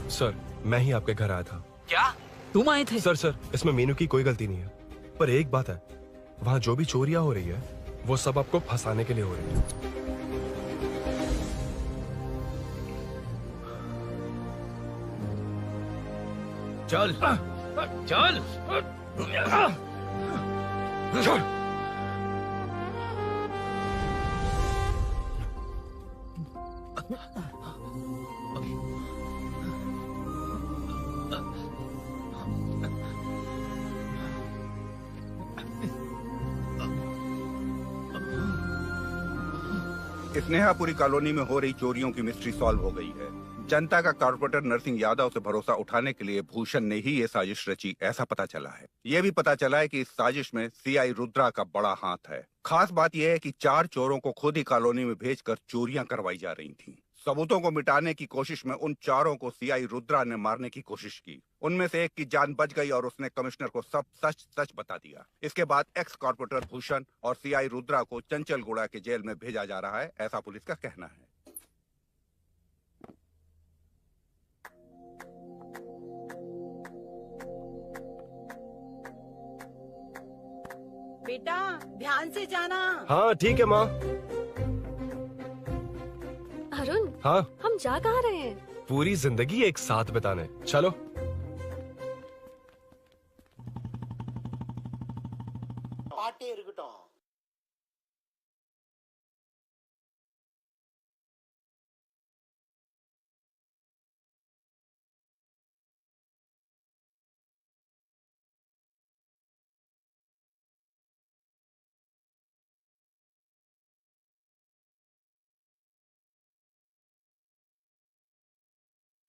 सर, मैं ही आपके घर आया था। क्या? तुम आए थे? सर इसमें मीनू की कोई गलती नहीं है, पर एक बात है, वहाँ जो भी चोरियां हो रही है वो सब आपको फंसाने के लिए हो रही है। चल चल चल। स्नेहापुरी कॉलोनी में हो रही चोरियों की मिस्ट्री सॉल्व हो गई है। जनता का कॉर्पोरेटर नरसिंह यादव से भरोसा उठाने के लिए भूषण ने ही ये साजिश रची, ऐसा पता चला है। ये भी पता चला है कि इस साजिश में सीआई रुद्रा का बड़ा हाथ है। खास बात यह है कि 4 चोरों को खुद ही कॉलोनी में भेजकर चोरियां करवाई जा रही थीं। सबूतों को मिटाने की कोशिश में उन 4 को सीआई रुद्रा ने मारने की कोशिश की। उनमें से एक की जान बच गई और उसने कमिश्नर को सब सच सच बता दिया। इसके बाद एक्स कॉर्पोरेटर भूषण और सीआई रुद्रा को चंचलगुड़ा के जेल में भेजा जा रहा है, ऐसा पुलिस का कहना है। बेटा ध्यान से जाना। हाँ ठीक है माँ। अरुण, हाँ हम जा कहाँ रहे हैं? पूरी जिंदगी एक साथ बिताने, चलो। பாட்டே இருக்கட்டும்